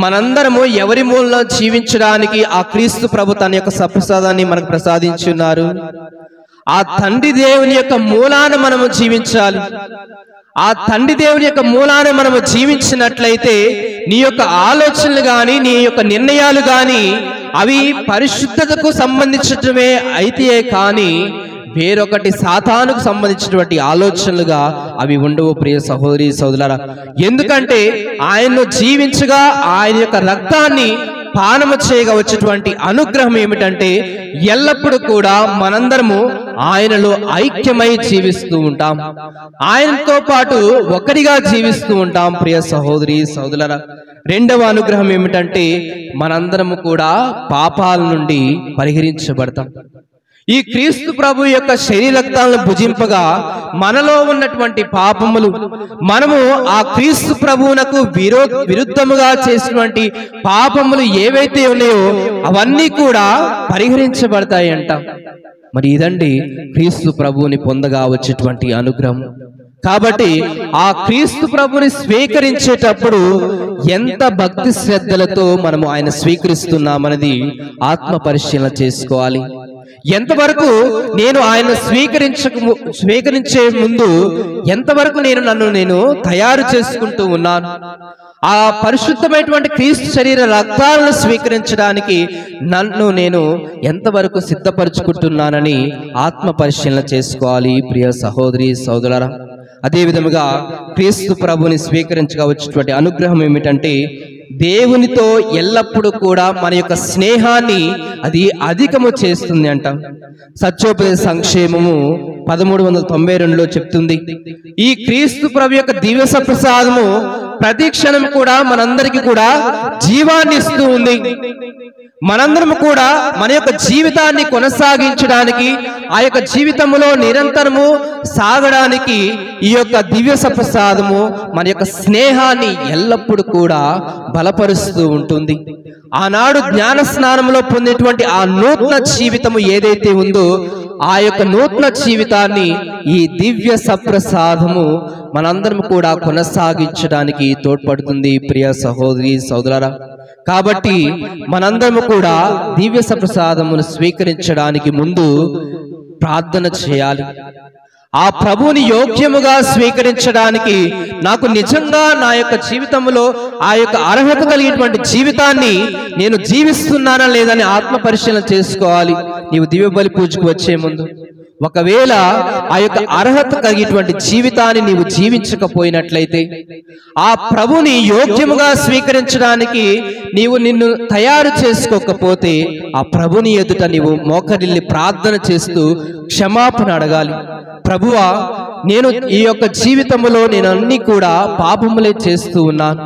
మనందరము ఎవరి మూలన జీవించడానికి ఆ క్రీస్తు ప్రభు తన యొక్క సప్రసాదాన్ని మనకు ప్రసాదించి ఉన్నారు. ఆ తండ్రి దేవుని యొక్క మూలాన మనము జీవించాలి. ఆ తండ్రి దేవుని యొక్క మూలాన మనము జీవించినట్లయితే నీ యొక్క ఆలోచనలు గాని నీ యొక్క నిర్ణయాలు గాని అవి పరిశుద్ధతకు సంబంధించటమే అయితే కానీ వేరొకటి సాతానుకు సంబంధించినటువంటి ఆలోచనలుగా అవి ఉండవు ప్రియ సహోదరి సోదరులారా. ఎందుకంటే ఆయన్ను జీవించగా ఆయన యొక్క రక్తాన్ని పానము చేయగా వచ్చేటువంటి అనుగ్రహం ఏమిటంటే ఎల్లప్పుడూ కూడా మనందరము ఆయనలో ఐక్యమై జీవిస్తూ ఉంటాం, ఆయనతో పాటు ఒకరిగా జీవిస్తూ ఉంటాం ప్రియ సహోదరి సోదరులారా. రెండవ అనుగ్రహం ఏమిటంటే మనందరము కూడా పాపాల నుండి పరిహరించబడతాం. ఈ క్రీస్తు ప్రభు యొక్క శరీర రక్తాలను భుజింపగా మనలో ఉన్నటువంటి పాపములు, మనము ఆ క్రీస్తు ప్రభువునకు విరుద్ధముగా చేసినటువంటి పాపములు ఏవైతే ఉన్నాయో అవన్నీ కూడా పరిహరించబడతాయి అంట. మరి ఇదండి క్రీస్తు ప్రభువుని పొందగా వచ్చేటువంటి అనుగ్రహం. కాబట్టి ఆ క్రీస్తు ప్రభుని స్వీకరించేటప్పుడు ఎంత భక్తి శ్రద్ధలతో మనము ఆయన స్వీకరిస్తున్నామన్నది ఆత్మ పరిశీలన చేసుకోవాలి. ఎంతవరకు నేను ఆయన స్వీకరించే ముందు ఎంతవరకు నన్ను తయారు చేసుకుంటూ ఉన్నాను, ఆ పరిశుద్ధమైనటువంటి క్రీస్తు శరీర రక్తాలను స్వీకరించడానికి నన్ను నేను ఎంతవరకు సిద్ధపరచుకుంటున్నానని ఆత్మ పరిశీలన చేసుకోవాలి ప్రియ సహోదరి సోదరులారా. అదే విధముగా క్రీస్తు ప్రభుని స్వీకరించగా వచ్చేటువంటి అనుగ్రహం ఏమిటంటే దేవునితో ఎల్లప్పుడూ కూడా మన యొక్క స్నేహాన్ని అది అధికము చేస్తుంది అంట. సత్యోపదేశ సంక్షేమము 1392లో చెప్తుంది. ఈ క్రీస్తు ప్రభు యొక్క దివ్య ప్రసాదము ప్రతి క్షణం కూడా మనందరికీ కూడా జీవాన్ని ఇస్తూ ఉంది. మనందరం కూడా మన యొక్క జీవితాన్ని కొనసాగించడానికి, ఆ యొక్క జీవితంలో నిరంతరము సాగడానికి ఈ యొక్క దివ్య ప్రసాదము మన యొక్క స్నేహాన్ని ఎల్లప్పుడూ కూడా బలపరుస్తూ ఉంటుంది. ఆనాడు జ్ఞాన స్నానంలో పొందేటువంటి ఆ నూతన జీవితము ఏదైతే ఉందో ఆ యొక్క నూతన జీవితాన్ని ఈ దివ్య సప్రసాదము మనందరం కూడా కొనసాగించడానికి తోడ్పడుతుంది ప్రియ సహోదరి సోదరులారా. కాబట్టి మనందరము కూడా దివ్య సప్రసాదమును స్వీకరించడానికి ముందు ప్రార్థన చేయాలి. ఆ ప్రభువుని యోగ్యముగా స్వీకరించడానికి నాకు నిజంగా నా యొక్క జీవితంలో ఆ యొక్క అర్హత కలిగినటువంటి జీవితాన్ని నేను జీవిస్తున్నానా లేదని ఆత్మ పరిశీలన చేసుకోవాలి. నీవు దివ్య బలి పూజకు వచ్చే ముందు ఒకవేళ ఆ యొక్క అర్హత కలిగినటువంటి జీవితాన్ని నీవు జీవించకపోయినట్లయితే, ఆ ప్రభుని యోగ్యముగా స్వీకరించడానికి నీవు నిన్ను తయారు చేసుకోకపోతే ఆ ప్రభుని ఎదుట నీవు మోకరిల్లి ప్రార్థన చేస్తూ క్షమాపణ అడగాలి. ప్రభువా, నేను ఈ యొక్క జీవితంలో నేను అన్ని కూడా పాపములే చేస్తూ ఉన్నాను,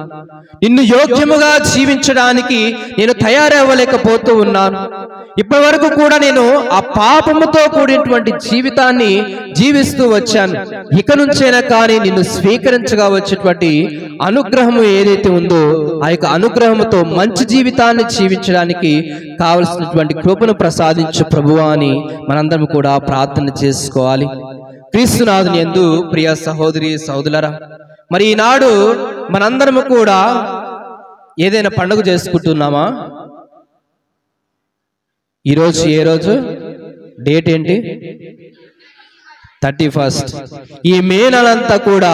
నిన్ను యోగ్యముగా జీవించడానికి నేను తయారవ్వలేకపోతూ ఉన్నాను. ఇప్పటి వరకు కూడా నేను ఆ పాపముతో కూడినటువంటి జీవితాన్ని జీవిస్తూ వచ్చాను. ఇక నుంచైనా కానీ నిన్ను స్వీకరించగా వచ్చేటువంటి అనుగ్రహము ఏదైతే ఉందో ఆ యొక్క అనుగ్రహముతో మంచి జీవితాన్ని జీవించడానికి కావలసినటువంటి కృపను ప్రసాదించు ప్రభువా అని మనందరం కూడా ప్రార్థన చేసుకోవాలి. క్రీస్తునాథుని యందు ప్రియ సహోదరి సోదరులారా, మరి ఈనాడు మనందరము కూడా ఏదైనా పండుగ చేసుకుంటున్నామా? ఈరోజు ఏ రోజు? డేట్ ఏంటి? 31. ఈ మే నెలంతా కూడా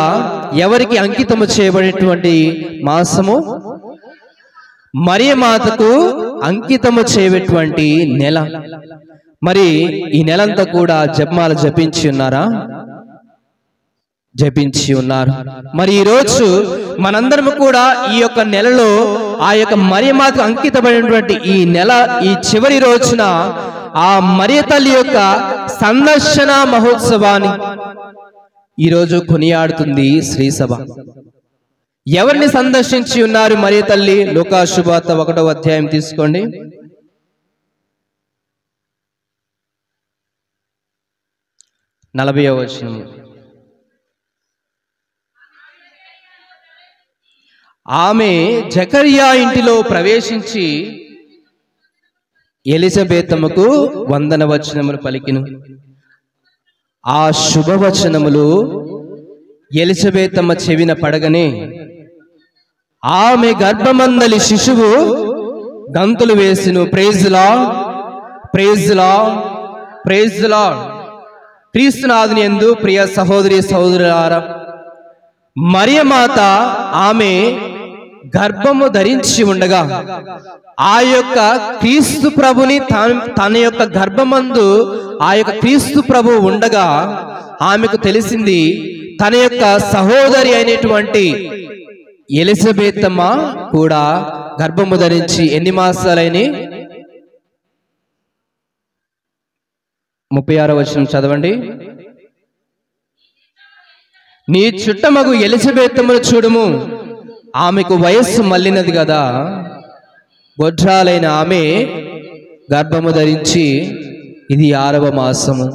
ఎవరికి అంకితము చేయబడినటువంటి మాసము? మరియ మాతకు అంకితము చేయబడినటువంటి నెల. మరి ఈ నెలంతా కూడా జపమాల జపించి ఉన్నారా? జపించి ఉన్నారు. మరి ఈరోజు మనందరం కూడా ఈ యొక్క నెలలో ఆ యొక్క మరియమాతకు అంకితమైనటువంటి ఈ నెల ఈ చివరి రోజున ఆ మరియ తల్లి యొక్క సందర్శన మహోత్సవాన్ని ఈరోజు కొనియాడుతుంది శ్రీసభ. ఎవరిని సందర్శించి ఉన్నారు మరియ తల్లి? లూకా శుభవార్త 1వ అధ్యాయం తీసుకోండి. 40వ వచనం. ఆమె జకర్యా ఇంటిలో ప్రవేశించి ఎలిజబెతమ్మకు వందన వచనములు పలికిను. ఆ శుభవచనములు ఎలిజబెతమ్మ చెవిన పడగనే ఆమె గర్భమందలి శిశువు గంతులు వేసిను. Praise lord, praise lord, praise lord. క్రీస్తునాథుని యందు ప్రియ సహోదరి సహోదరులారా, మరియమాత ఆమె గర్భము ధరించి ఉండగా ఆ యొక్క క్రీస్తు ప్రభుని తన యొక్క గర్భమందు ఆ యొక్క క్రీస్తు ప్రభు ఉండగా ఆమెకు తెలిసింది తన యొక్క సహోదరి అయినటువంటి ఎలిజబెతమ్మ కూడా గర్భము ధరించి ఎన్ని మాసాలని? 36వ వచనం చదవండి. నీ చుట్టమగు ఎలిజబెతమ్మను చూడుము, ఆమెకు వయస్సు మళ్ళినది కదా, గొడ్రాలైన ఆమె గర్భము ధరించి ఇది 6వ మాసము.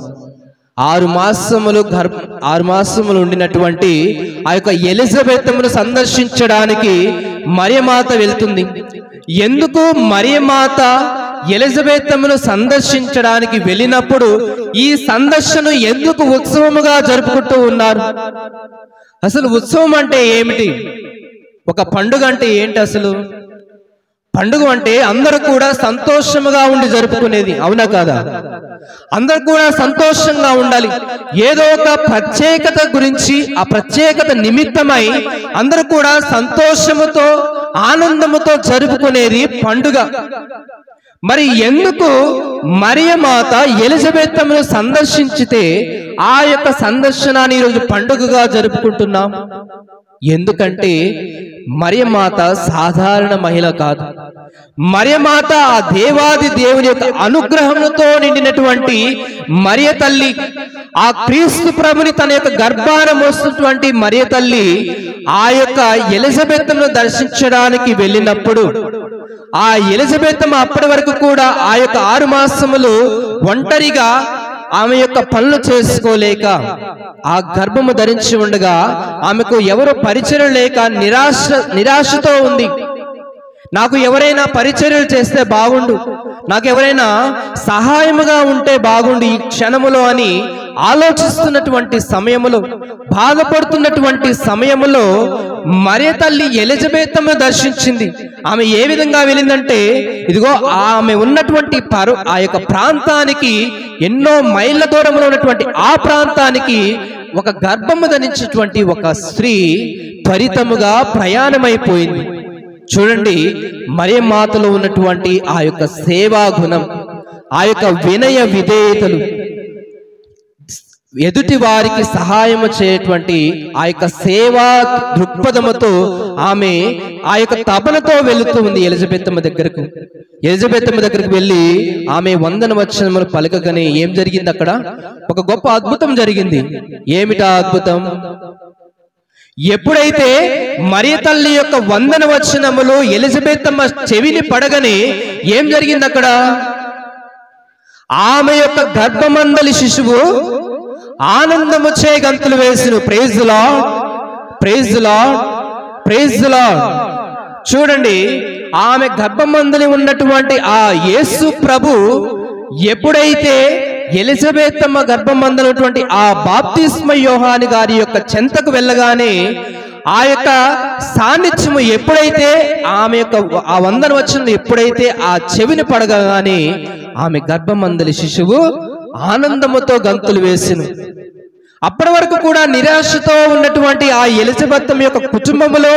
6 మాసములు ఉండినటువంటి ఆ యొక్క ఎలిజబెతమ్మను సందర్శించడానికి మరియమాత వెళ్తుంది. ఎందుకు మరియమాత ఎలిజబెతమ్మను సందర్శించడానికి వెళ్ళినప్పుడు ఈ సందర్శన ఎందుకు ఉత్సవముగా జరుపుకుంటూ ఉన్నారు? అసలు ఉత్సవం అంటే ఏమిటి? ఒక పండుగ అంటే ఏంటి? అసలు పండుగ అంటే అందరూ కూడా సంతోషముగా ఉండి జరుపుకునేది, అవునా కాదా? అందరూ కూడా సంతోషంగా ఉండాలి. ఏదో ఒక ప్రత్యేకత గురించి ఆ ప్రత్యేకత నిమిత్తమై అందరూ కూడా సంతోషముతో ఆనందముతో జరుపుకునేది పండుగ. మరి ఎందుకు మరియమాత ఎలిజబెతమ్మను సందర్శించితే ఆ యొక్క సందర్శనాన్ని ఈరోజు పండుగగా జరుపుకుంటున్నాం? ఎందుకంటే మరియమాత సాధారణ మహిళ కాదు. మరియమాత ఆ దేవాది దేవుని యొక్క అనుగ్రహముతో నిండినటువంటి మరియ తల్లి, ఆ క్రీస్తు ప్రభుని తన యొక్క గర్భాన మోస్తున్నటువంటి మరియ తల్లి ఆ యొక్క ఎలిజబెతమ్మను దర్శించడానికి వెళ్ళినప్పుడు ఆ ఎలిజబెతమ్మ అప్పటి వరకు కూడా ఆ యొక్క 6 మాసములు ఒంటరిగా ఆమె యొక్క పనులు చేసుకోలేక ఆ గర్భము ధరించి ఉండగా ఆమెకు ఎవరు పరిచర్య లేక నిరాశతో ఉంది. నాకు ఎవరైనా పరిచర్యలు చేస్తే బాగుండు, నాకు ఎవరైనా సహాయముగా ఉంటే బాగుండు ఈ క్షణములో అని ఆలోచిస్తున్నటువంటి సమయములో, బాధపడుతున్నటువంటి సమయములో మరియ తల్లి ఎలిజబెతమ్మను దర్శించింది. ఆమె ఏ విధంగా వెళ్ళిందంటే, ఇదిగో ఆమె ఉన్నటువంటి ఆ యొక్క ప్రాంతానికి ఎన్నో మైళ్ళ దూరంలో ఉన్నటువంటి ఆ ప్రాంతానికి ఒక గర్భము ధరించినటువంటి ఒక స్త్రీ త్వరితముగా ప్రయాణమైపోయింది. చూడండి, మరియమాతలో ఉన్నటువంటి ఆ యొక్క సేవా గుణం, ఆ యొక్క వినయ విధేయతలు, ఎదుటి వారికి సహాయము చేయటువంటి ఆ యొక్క సేవా దృక్పథముతో ఆమె ఆ యొక్క తపనతో వెళుతూ ఉంది ఎలిజబెతమ్మ దగ్గరకు. ఎలిజబెతమ్మ దగ్గరకు వెళ్ళి ఆమె వందన వచనములు పలకగానే ఏం జరిగింది? అక్కడ ఒక గొప్ప అద్భుతం జరిగింది. ఏమిటా అద్భుతం? ఎప్పుడైతే మరియ తల్లి యొక్క వందన వచనములు ఎలిజబెతమ్మ చెవిని పడగానే ఏం జరిగింది? అక్కడ ఆమె యొక్క గర్భమందలి శిశువు ఆనందము చే గంతులు వేసిన. Praise lord, praise lord, praise lord. చూడండి, ఆమె గర్భమందలి ఉన్నటువంటి ఆ యేసు ప్రభు ఎప్పుడైతే ఎలిజబెతమ్మ గర్భమందలటువంటి ఆ బాప్తిస్మ యోహాను గారి యొక్క చెంతకు వెళ్ళగానే ఆ యొక్క సాన్నిధ్యము ఎప్పుడైతే ఆమె యొక్క ఆ వందన వచనం ఎప్పుడైతే ఆ చెవిని పడగానే ఆమె గర్భమందలి శిశువు ఆనందముతో గంతులు వేసిను. అప్పటి వరకు కూడా నిరాశతో ఉన్నటువంటి ఆ ఎలిజబెత్ యొక్క కుటుంబంలో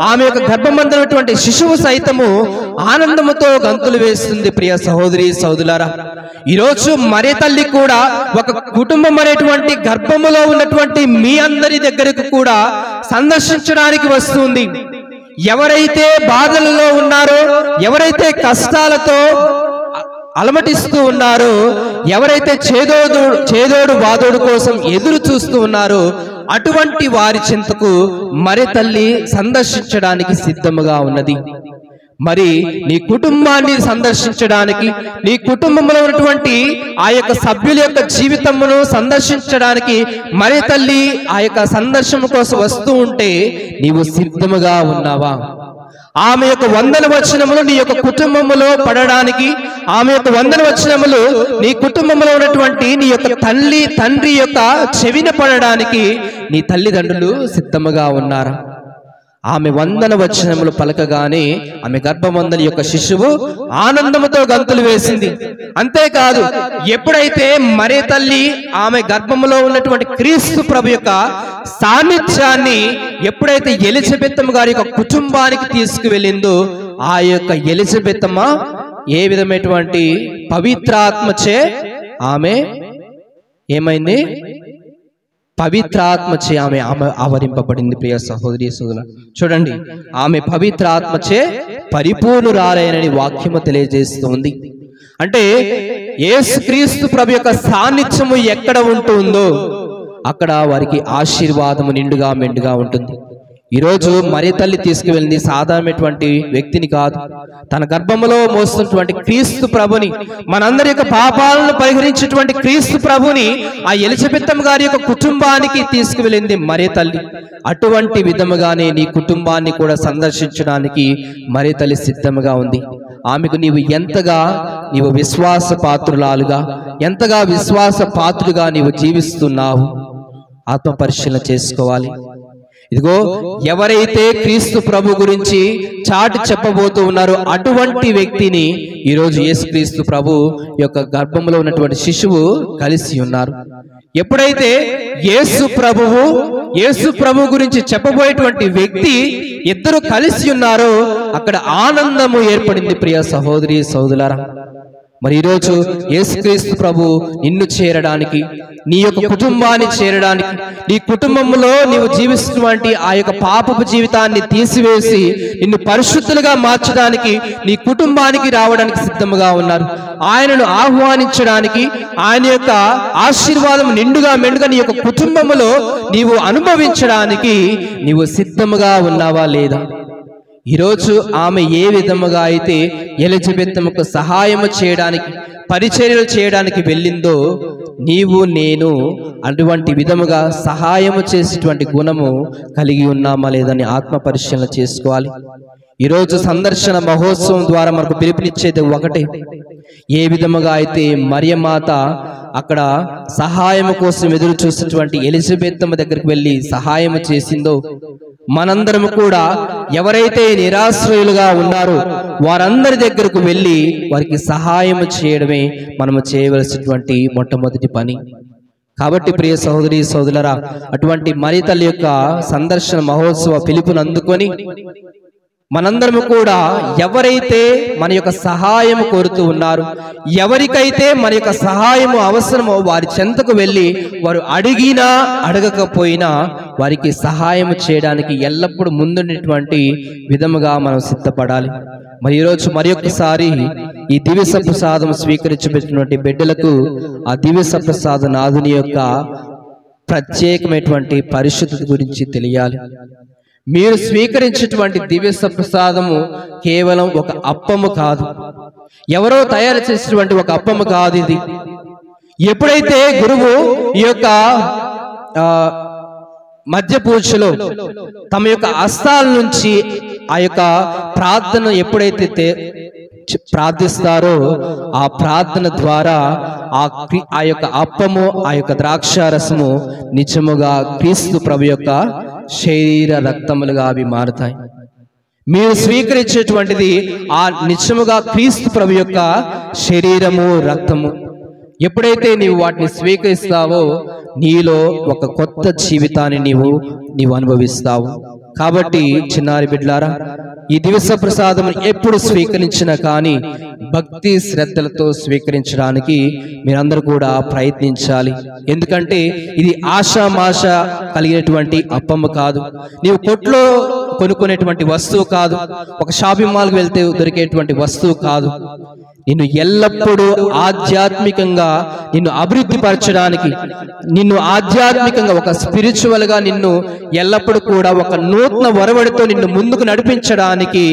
ఆమె యొక్క గర్భమందున్నటువంటి శిశువు సైతము ఆనందముతో గంతులు వేస్తుంది. ప్రియ సహోదరి సహోదరులారా, ఈరోజు మరే తల్లి కూడా ఒక కుటుంబం అనేటువంటి గర్భములో ఉన్నటువంటి మీ అందరి దగ్గరకు కూడా సందర్శించడానికి వస్తుంది. ఎవరైతే బాధలలో ఉన్నారో, ఎవరైతే కష్టాలతో అలమటిస్తూ ఉన్నారో, ఎవరైతే చేదోడు వాదోడు కోసం ఎదురు చూస్తూ ఉన్నారో, అటువంటి వారి చింతకు మరి తల్లి సందర్శించడానికి సిద్ధముగా ఉన్నది. మరి నీ కుటుంబాన్ని సందర్శించడానికి, నీ కుటుంబంలో ఉన్నటువంటి ఆ యొక్క సభ్యుల యొక్క జీవితమును సందర్శించడానికి మరి తల్లి ఆ యొక్క సందర్శన కోసం వస్తూ ఉంటే నీవు సిద్ధముగా ఉన్నావా? ఆమె యొక్క వందన వచనములు నీ యొక్క కుటుంబములో పడడానికి, ఆమె యొక్క వందన వచనములు నీ కుటుంబంలో ఉన్నటువంటి నీ యొక్క తండ్రి యొక్క చెవిన పడడానికి నీ తల్లిదండ్రులు సిద్ధముగా ఉన్నారా? ఆమె వందన వచనములు పలకగానే ఆమె గర్భమందల యొక్క శిశువు ఆనందముతో గంతులు వేసింది. అంతేకాదు, ఎప్పుడైతే మరే తల్లి ఆమె గర్భములో ఉన్నటువంటి క్రీస్తు ప్రభు యొక్క సాన్నిధ్యాన్ని ఎప్పుడైతే ఎలిజబెత్తమ్మ గారి యొక్క కుటుంబానికి తీసుకువెళ్ళిందో, ఆ యొక్క ఎలిజబెత్తమ్మ ఏ విధమైనటువంటి పవిత్రాత్మచే ఆమె ఏమైంది? పవిత్రాత్మచే ఆమె ఆవరింపబడింది. ప్రియ సహోదరి సోదరులు, చూడండి, ఆమె పవిత్రాత్మచే పరిపూర్ణురాలైనని వాక్యము తెలియజేస్తుంది. అంటే యేసుక్రీస్తు ప్రభు యొక్క సాన్నిధ్యము ఎక్కడ ఉంటుందో అక్కడ వారికి ఆశీర్వాదము నిండుగా మెండుగా ఉంటుంది. ఈరోజు మరి తల్లి తీసుకువెళ్ళింది సాధారణమైనటువంటి వ్యక్తిని కాదు, తన గర్భములో మోస్తున్నటువంటి క్రీస్తు ప్రభుని, మనందరి యొక్క పాపాలను పరిహరించేటువంటి క్రీస్తు ప్రభుని ఆ ఎలిజబెత్తమ్మ గారి యొక్క కుటుంబానికి తీసుకువెళ్ళింది మరి తల్లి. అటువంటి విధముగానే నీ కుటుంబాన్ని కూడా సందర్శించడానికి మరి తల్లి సిద్ధముగా ఉంది. ఆమెకు నీవు విశ్వాస పాత్రులాలుగా, ఎంతగా విశ్వాస పాత్రులుగా నీవు జీవిస్తున్నావు ఆత్మ పరిశీలన చేసుకోవాలి. ఇదిగో, ఎవరైతే క్రీస్తు ప్రభు గురించి చాటి చెప్పబోతూ ఉన్నారో అటువంటి వ్యక్తిని ఈరోజు యేసుక్రీస్తు ప్రభు యొక్క గర్భంలో ఉన్నటువంటి శిశువు కలిసి ఉన్నారు. ఎప్పుడైతే యేసు ప్రభు గురించి చెప్పబోయేటువంటి వ్యక్తి ఇద్దరు కలిసి ఉన్నారో అక్కడ ఆనందము ఏర్పడింది. ప్రియ సహోదరి సహోదరులారా, మరి ఈరోజు యేసుక్రీస్తు ప్రభు నిన్ను చేరడానికి, నీ యొక్క కుటుంబాన్ని చేరడానికి, నీ కుటుంబంలో నీవు జీవిస్తున్నటువంటి ఆ యొక్క పాపపు జీవితాన్ని తీసివేసి నిన్ను పరిశుద్ధులుగా మార్చడానికి నీ కుటుంబానికి రావడానికి సిద్ధముగా ఉన్నారు. ఆయనను ఆహ్వానించడానికి, ఆయన యొక్క ఆశీర్వాదం నిండుగా మెండుగా నీ యొక్క కుటుంబములో నీవు అనుభవించడానికి నీవు సిద్ధముగా ఉన్నావా లేదా? ఈరోజు ఆమె ఏ విధముగా అయితే ఎలిజబెత్తమ్మకు సహాయము చేయడానికి, పరిచర్యలు చేయడానికి వెళ్ళిందో, నీవు నేను అటువంటి విధముగా సహాయము చేసేటువంటి గుణము కలిగి ఉన్నామా లేదని ఆత్మ పరిశీలన చేసుకోవాలి. ఈరోజు సందర్శన మహోత్సవం ద్వారా మనకు పిలుపునిచ్చేది ఒకటే. ఏ విధముగా అయితే మరియమాత అక్కడ సహాయము కోసం ఎదురు చూసినటువంటి ఎలిజబెత్తమ్మ దగ్గరికి వెళ్ళి సహాయము చేసిందో, మనందరము కూడా ఎవరైతే నిరాశ్రయులుగా ఉన్నారో వారందరి దగ్గరకు వెళ్ళి వారికి సహాయం చేయడమే మనము చేయవలసినటువంటి మొట్టమొదటి పని. కాబట్టి ప్రియ సహోదరి సహోదరులారా, అటువంటి మరి తల్లి యొక్క సందర్శన మహోత్సవ పిలుపును అందుకొని మనందరము కూడా ఎవరైతే మన యొక్క సహాయము కోరుతూ ఉన్నారు, ఎవరికైతే మన యొక్క సహాయము అవసరమో వారి చెంతకు వెళ్ళి వారు అడిగినా అడగకపోయినా వారికి సహాయము చేయడానికి ఎల్లప్పుడూ ముందున్నటువంటి విధముగా మనం సిద్ధపడాలి. మరి ఈరోజు మరొకసారి ఈ దివ్య ప్రసాదం స్వీకరించబెట్టినటువంటి బిడ్డలకు ఆ దివ్య ప్రసాద నాథుని యొక్క ప్రత్యేకమైనటువంటి పరిశుద్ధత గురించి తెలియాలి. మీరు స్వీకరించేటువంటి దివ్య ప్రసాదము కేవలం ఒక అప్పము కాదు, ఎవరో తయారు చేసినటువంటి ఒక అప్పము కాదు. ఇది ఎప్పుడైతే గురువు ఈ యొక్క మధ్య పూజలో తమ యొక్క హస్తాల నుంచి ఆ యొక్క ప్రార్థన ఎప్పుడైతే ప్రార్థిస్తారో ఆ ప్రార్థన ద్వారా ఆ యొక్క అప్పము, ఆ యొక్క ద్రాక్షారసము నిజముగా క్రీస్తు ప్రభు యొక్క శరీర రక్తములుగా అవి మారుతాయి. మీరు స్వీకరించేటువంటిది ఆ నిజముగా క్రీస్తు ప్రభు యొక్క శరీరము రక్తము. ఎప్పుడైతే నీవు వాటిని స్వీకరిస్తావో నీలో ఒక కొత్త జీవితాన్ని నీవు అనుభవిస్తావు. కాబట్టి చిన్నారి బిడ్లారా, ఈ దివస ప్రసాదం ఎప్పుడు స్వీకరించినా కానీ భక్తి శ్రద్ధలతో స్వీకరించడానికి మీరందరూ కూడా ప్రయత్నించాలి. ఎందుకంటే ఇది ఆశామాష కలిగినటువంటి అప్పమ్మ కాదు, నీవు కొట్లో కొనుక్కునేటువంటి వస్తువు కాదు, ఒక షాపింగ్ మాల్కి వెళ్తే దొరికేటువంటి వస్తువు కాదు. నిన్ను ఎల్లప్పుడూ ఆధ్యాత్మికంగా నిన్ను అభివృద్ధి పరచడానికి, నిన్ను ఆధ్యాత్మికంగా ఒక స్పిరిచువల్ గా నిన్ను ఎల్లప్పుడూ కూడా ఒక నూతన వరవడితో నిన్ను ముందుకు నడిపించడానికి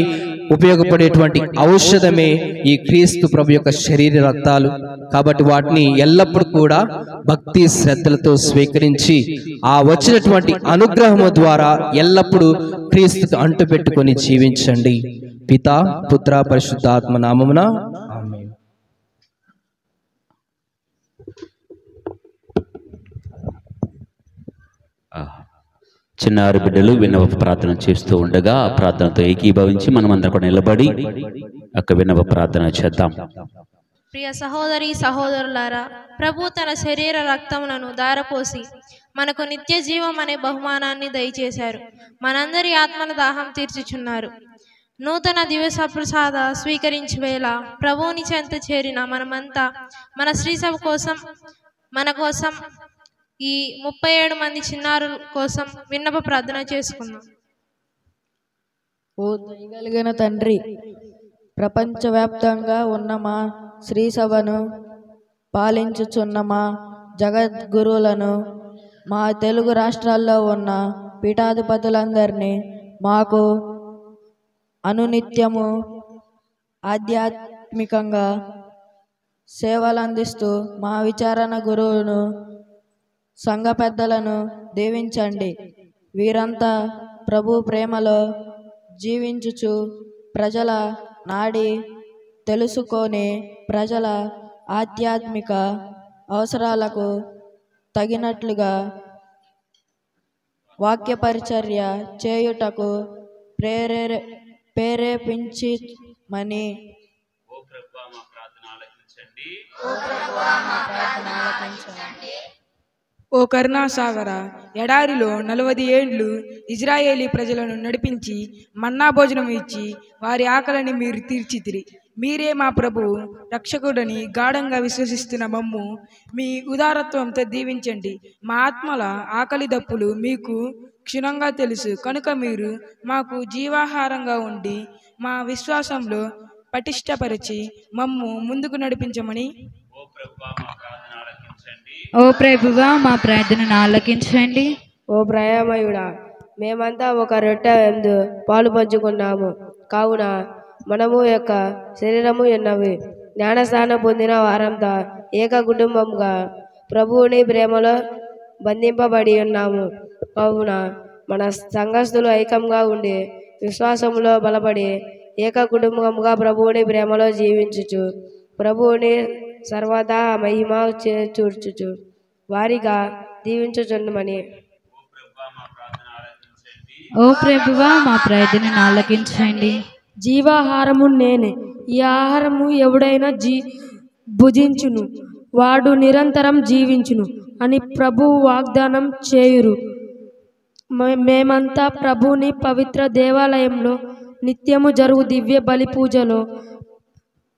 ఉపయోగపడేటువంటి ఔషధమే ఈ క్రీస్తు ప్రభు యొక్క శరీర రక్తాలు. కాబట్టి వాటిని ఎల్లప్పుడూ కూడా భక్తి శ్రద్ధలతో స్వీకరించి ఆ వచ్చినటువంటి అనుగ్రహము ద్వారా ఎల్లప్పుడూ క్రీస్తుకు అంటుపెట్టుకొని జీవించండి. పితా పుత్ర పరిశుద్ధాత్మ నామమున ఆమేన్. చిన్నారి బిడ్డలు విన్నవ ప్రార్థన చేస్తూ ఉండగా ఆ ప్రార్థనతో ఏకీభవించి మనమందరం కూడా నిలబడి అక్క విన్నవ ప్రార్థన చేద్దాం. ప్రియ సహోదరి సహోదరులారా, ప్రభు తన శరీర రక్తములను దారపోసి మనకు నిత్య జీవం అనే బహుమానాన్ని దయచేశారు. మనందరి ఆత్మల దాహం తీర్చుచున్నారు. నూతన దివస ప్రసాద స్వీకరించి వేళ ప్రభువుని చెంత చేరిన మనమంతా మన శ్రీసభ కోసం, మన కోసం, ఈ 37 మంది చిన్నారుల కోసం విన్నప ప్రార్థన చేసుకుందాం. ఓ దయగలిగిన తండ్రి, ప్రపంచవ్యాప్తంగా ఉన్న మా శ్రీసభను పాలించుచున్న మా జగద్గురువులను, మా తెలుగు రాష్ట్రాల్లో ఉన్న పీఠాధిపతులందరినీ మాకు అనునిత్యము ఆధ్యాత్మికంగా సేవలు అందిస్తూ మా విచారణ గురువును, సంఘ పెద్దలను దీవించండి. వీరంతా ప్రభు ప్రేమలో జీవించుచు ప్రజల నాడి తెలుసుకొని ప్రజల ఆధ్యాత్మిక అవసరాలకు తగినట్లుగా వాక్య పరిచర్య చేయుటకు ప్రేరేపించమని ఓ కరుణాసాగర, ఎడారిలో 40 ఏండ్లు ఇజ్రాయేలీ ప్రజలను నడిపించి మన్నా భోజనం ఇచ్చి వారి ఆకలిని మీరు తీర్చితిరి. మీరే మా ప్రభువు రక్షకుడని గాఢంగా విశ్వసిస్తున్న మమ్ము మీ ఉదారత్వంతో దీవించండి. మా ఆత్మల ఆకలి దప్పులు మీకు క్షుణ్ణంగా తెలుసు కనుక మీరు మాకు జీవాహారంగా ఉండి మా విశ్వాసంలో పటిష్టపరిచి మమ్ము ముందుకు నడిపించమని. ఓ ప్రభువా మా ప్రార్థనను ఆలకించండి. ఓ ప్రయామయుడా, మేమంతా ఒక రొట్టె యందు పాలు పంచుకున్నాము కావున మనము యొక్క శరీరము ఎన్నవి జ్ఞానస్థానం పొందిన వారంతా ఏక కుటుంబంగా ప్రభువుని ప్రేమలో బంధింపబడి ఉన్నాము. కావున మన సంఘస్థులు ఐక్యంగా ఉండి విశ్వాసంలో బలపడి ఏక కుటుంబంగా ప్రభువుని ప్రేమలో జీవించుచు ప్రభువుని సర్వదా మహిమ చూర్చుచు వారిగా దీవించుచున్నమని. ఓ ప్రభువా మా ప్రార్థనను ఆలకించండి. జీవాహారము నేనే, ఈ ఆహారము ఎవడైనా భుజించును వాడు నిరంతరం జీవించును అని ప్రభువు వాగ్దానం చేయురు. మేమంతా ప్రభువుని పవిత్ర దేవాలయంలో నిత్యము జరుగు దివ్య బలి పూజలో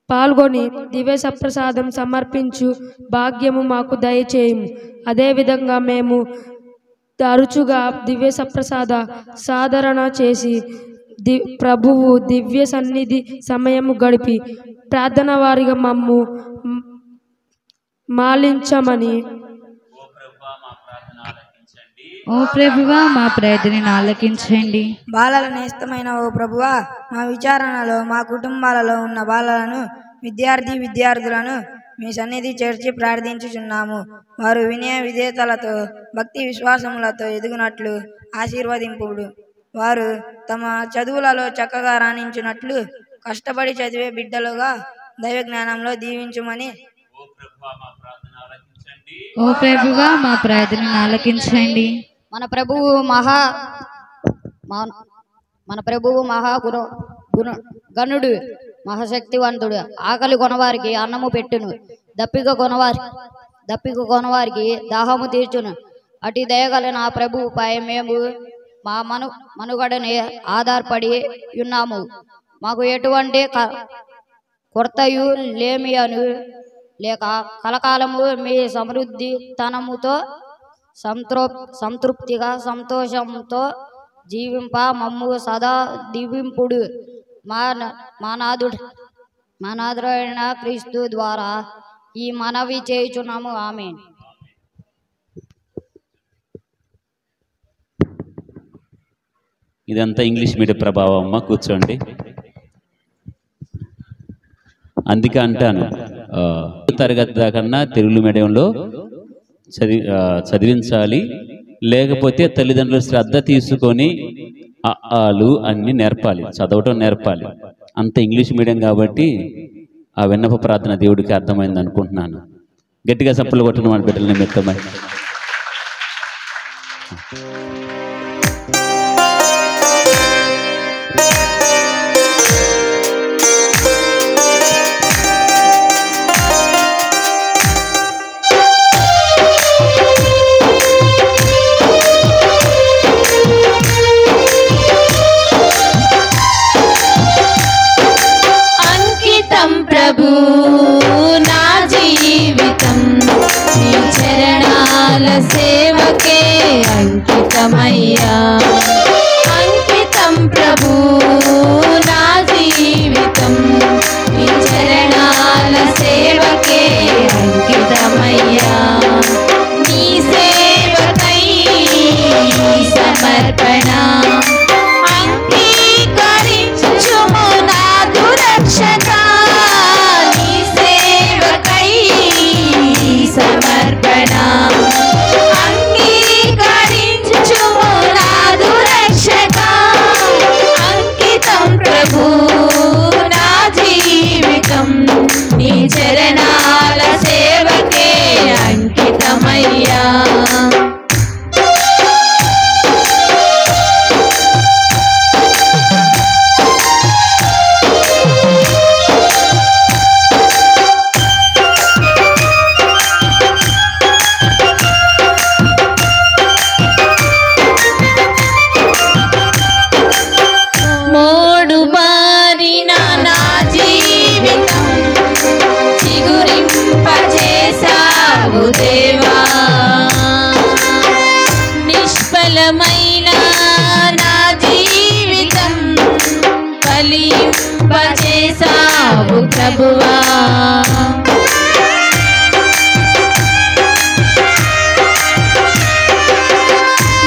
పాల్గొని దివ్య సప్రసాదం సమర్పించు భాగ్యము మాకు దయచేయము. అదేవిధంగా మేము తరచుగా దివ్య సప్రసాద సాధరణ చేసి ప్రభువు దివ్య సన్నిధి సమయము గడిపి ప్రార్థన వారిగా మమ్ము మాలించమని. ఓ ప్రభువా మా ప్రార్థనను ఆలకించండి. బాలల నేస్తమైన ఓ ప్రభువా, మా విచారణలో మా కుటుంబాలలో ఉన్న బాలలను విద్యార్థులను మీ సన్నిధి చేర్చి ప్రార్థించుచున్నాము. వారు వినయ విధేయతలతో భక్తి విశ్వాసములతో ఎదుగునట్లు ఆశీర్వదింపుడు. వారు తమ చదువులలో చక్కగా రాణించున్నట్లు కష్టపడి చదివే బిడ్డలుగా దైవ జ్ఞానంలో దీవించుమని. ఓ ప్రభువా మా ప్రార్థనను ఆలకించండి. మన ప్రభువు గనుడు మహాశక్తివంతుడు. ఆకలి కొనవారికి అన్నము పెట్టును. దప్పిక కొనవారికి దాహము తీర్చును. అటు దయగల నా ప్రభువుపై మేము మా మనుగడని ఆధారపడి ఉన్నాము. మాకు ఎటువంటి కొరతయు లేమి అను లేక కలకాలము మీ సమృద్ధి తనముతో సంతృప్తిగా సంతోషంతో జీవింప మమ్ము సదా దీవింపుడు. మా నాథుడైన క్రీస్తు ద్వారా ఈ మనవి చేయుచున్నాము. ఆమేన్. ఇదంతా ఇంగ్లీష్ మీడియం ప్రభావం అమ్మ, కూర్చోండి. అందుకే అంటాను తరగతి దాకన్నా తెలుగు మీడియంలో చదివించాలి. లేకపోతే తల్లిదండ్రులు శ్రద్ధ తీసుకొని ఆలు అన్నీ నేర్పాలి, చదవటం నేర్పాలి. అంత ఇంగ్లీష్ మీడియం కాబట్టి ఆ విన్నప ప్రార్థన దేవుడికి అర్థమైంది అనుకుంటున్నాను. గట్టిగా చప్పలు కొట్టిన మన బిడ్డల నిమిత్తమై ప్రభు నా జీవితం నీ చరణాల సేవకే అంకితమయ్యా. అంకితం ప్రభు నా జీవితం నీ చరణాల సేవకే అంకితమయ్యా. నీ సేవకై సమర్పణ అంగీకరించుము నాదు రక్షక. సమర్పణ అంగీకరించుము నాదు రక్షక. అంకితం ప్రభు నా జీవితం నీ చరణాల సేవకే అంకితమయ్యా. దేవా నిష్ఫలమైన నా జీవితం ఫలింపజేసావు ప్రభువా.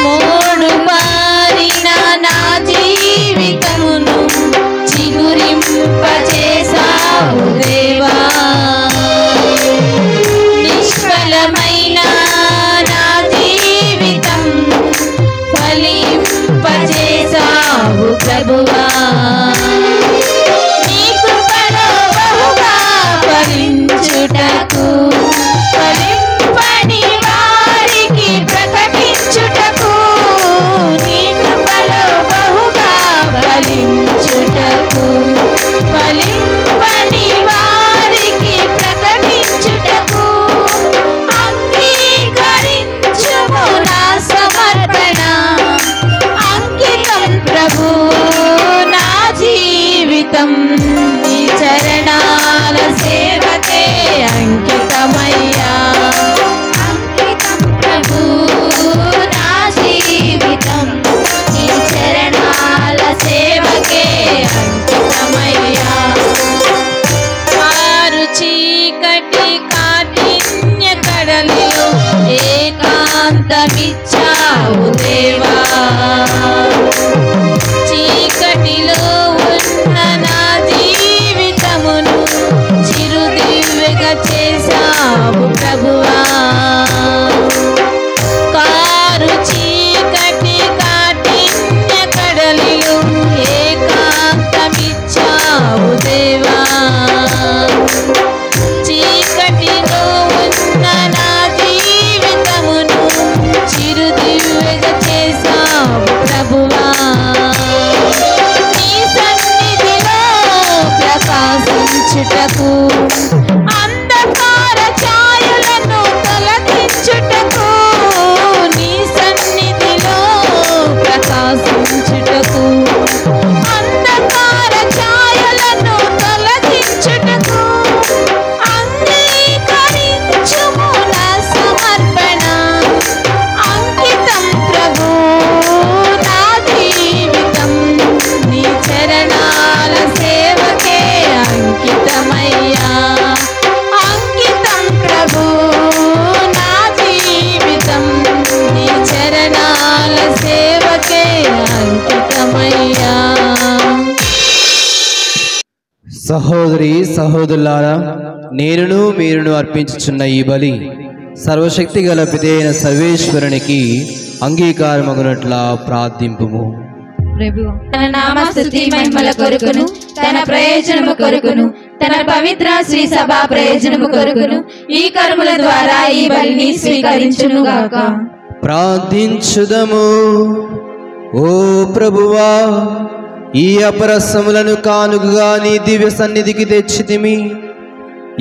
మోడు మారిన నా జీవితమును చిగురింపజేసావు దేవా. నిష్ఫలమైన నా జీవితం ఫలింపజేసావు ప్రభువా. నీ కృపలో బహుగా ఫలించుటకు ఫలింపని వారికి ప్రకటించుటకు. నీ కృపలో బహుగా ఫలించుటకు ఫలింపని వారికి ప్రకటించుటకు. అంగీకరించుము నా సమర్పణ అంకితం ప్రభు నా జీవితం నీ చరణాల సేవకే అంకితమయ్యా. అంకితం ప్రభు నా జీవితం నీ చరణాల సేవకే అంకితమయ్యా. మారు చీకటి కాఠిన్య కడలిలో ఏకాంతమిచ్చావు దేవా. చీకటిలో ఉన్న నా జీవితమును చిరుదివ్వెగా చేసావు ప్రభువా. కారు చీకటి కాఠిన్య కడలిలో ఏకాంతమిచ్చావు దేవా. చీకటిలో ఉన్న నా జీవితమును చిరుదివ్వెగా చేసావు ప్రభువా. నీ సన్నిధిలో ప్రకాశించుటకు అంధకార సహోదరి సహోదరులారా, నేనును మీరును అర్పించుచున్న ఈ బలి సర్వశక్తి గల పితైన సర్వేశ్వరునికి అంగీకారమగునట్లా ప్రార్థింపుము. తన నామ స్తుతి మహిమల కొరకును, తన ప్రయోజనము కొరకును, తన పవిత్ర శ్రీ సభ ప్రయోజనము కొరకును ఈ కర్మల ద్వారా ఈ బలిని స్వీకరించును గాక. ప్రార్థించుదము. ఓ ప్రభువా, ఈ అపరసములను కానుకగా నీ దివ్య సన్నిధికి తెచ్చితిమి.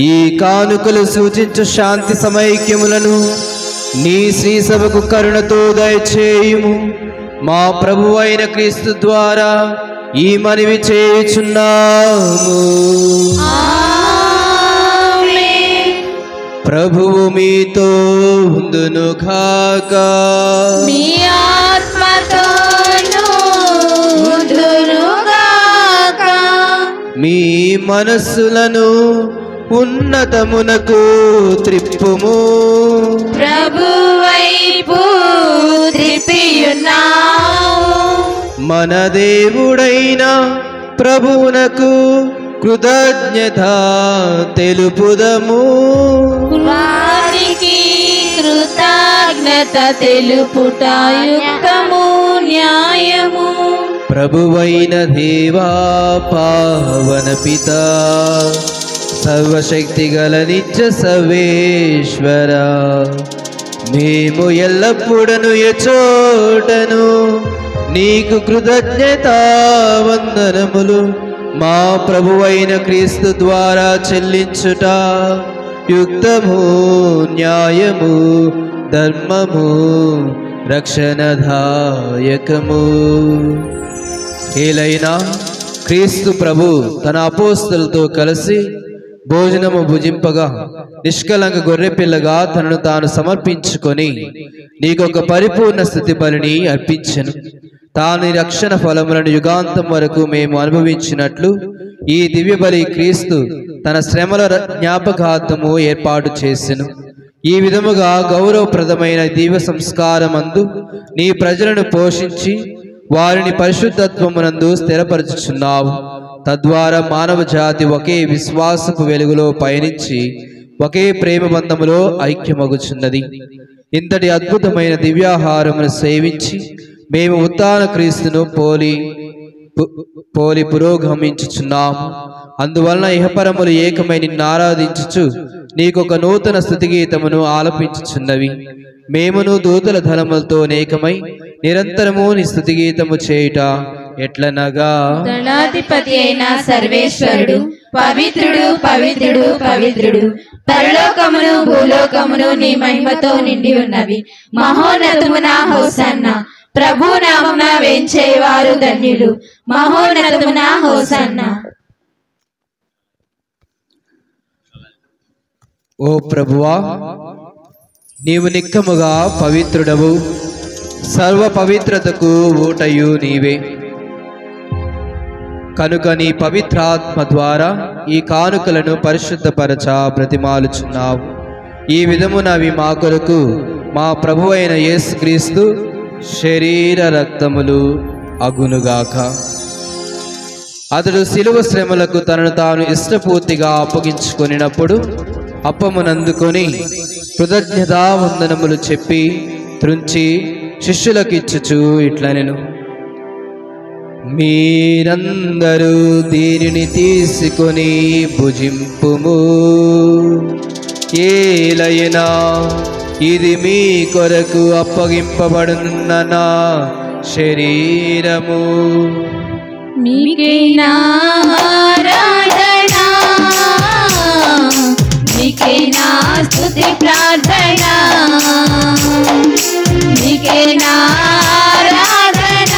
ఈ కానుకలు సూచించు శాంతి సమైక్యములను నీ శ్రీ సభకు కరుణతో దయచేయుము. మా ప్రభువు అయిన క్రీస్తు ద్వారా ఈ మనవి చేయుచున్నాము. ప్రభువు మీతో ఉండును గాక. మీ ఆత్మతోను ఉండును గాక. మీ మనస్సులను ఉన్నతమునకు త్రిప్పుము. ప్రభు వైపు త్రిప్పియున్నాము. మన దేవుడైన ప్రభువునకు కృతజ్ఞత తెలుపుదము. వారికి కృతజ్ఞత తెలుపుట యుక్తము, న్యాయము. ప్రభువైన దేవా, పావన పిత, సర్వశక్తి గల నిత్య సర్వేశ్వర, మేము ఎల్లప్పుడను ఎచోటను నీకు కృతజ్ఞత వందనములు మా ప్రభువైన క్రీస్తు ద్వారా చెల్లించుట యుక్తము, న్యాయము, ధర్మము, రక్షణదాయకము. ఏలైనా క్రీస్తు ప్రభు తన అపోస్తలతో కలిసి భోజనము భుజింపగా నిష్కలంక గొర్రెపిల్లగా తనను తాను సమర్పించుకొని నీకొక పరిపూర్ణ స్థితి బలిని అర్పించెను. తాను రక్షణ ఫలములను యుగాంతం వరకు మేము అనుభవించినట్లు ఈ దివ్య బలి క్రీస్తు తన శ్రమల జ్ఞాపకార్థము ఏర్పాటు చేసెను. ఈ విధముగా గౌరవప్రదమైన దివ్య సంస్కారమందు నీ ప్రజలను పోషించి వారిని పరిశుద్ధత్వమునందు స్థిరపరచుచున్నావు. తద్వారా మానవ జాతి ఒకే విశ్వాసపు వెలుగులో పయనించి ఒకే ప్రేమ బంధములో ఐక్యమగుచున్నది. ఇంతటి అద్భుతమైన దివ్యాహారమును సేవించి మేము ఉత్థాన క్రీస్తును పోలి పురోగమించుచున్నాము. అందువలన ఇహపరములు ఏకమై నిన్ను ఆరాధించుచు నీకొక నూతన స్తుతిగీతమును ఆలపించుచున్నవి. మేమును దూతల ధనములతో ఏకమై నిరంతరము నీ స్తుతిగీతము చేయుట ఎట్లనగా, దళాధిపతి అయిన సర్వేశ్వరుడు పవిత్రుడు, పవిత్రుడు, పవిత్రుడు, పరలోకమును భూలోకమును నీ మహిమతో నిండి ఉన్నవి. మహోన్నతమున హోసన్న. ప్రభు నామమున వేంచేవారు ధన్యులు. మహోన్నతమున హోసన్న. ఓ ప్రభువా, నీవు నిక్కముగా పవిత్రుడవు. సర్వ పవిత్రతకు ఊటయు నీవే. కనుక నీ పవిత్రాత్మ ద్వారా ఈ కానుకలను పరిశుద్ధపరచ బ్రతిమాలుచున్నావు. ఈ విధమున అవి మా కొరకు మా ప్రభువైన యేసుక్రీస్తు శరీర రక్తములు అగునుగాక. అతడు శిలువ శ్రమలకు తనను తాను ఇష్టపూర్తిగా అప్పగించుకొనినప్పుడు అప్పమునందుకొని కృతజ్ఞతావందనములు చెప్పి త్రుంచి శిష్యులకిచ్చుచు ఇట్లనెను, మీరందరూ దీనిని తీసుకొని భుజింపుము. ఏలైనా ఇది మీ కొరకు అప్పగింపబడున్న నా శరీరము. మీకైనా ఆరాధన, మీకైనా స్తుతి ప్రార్థన, మీకైనా ఆరాధన,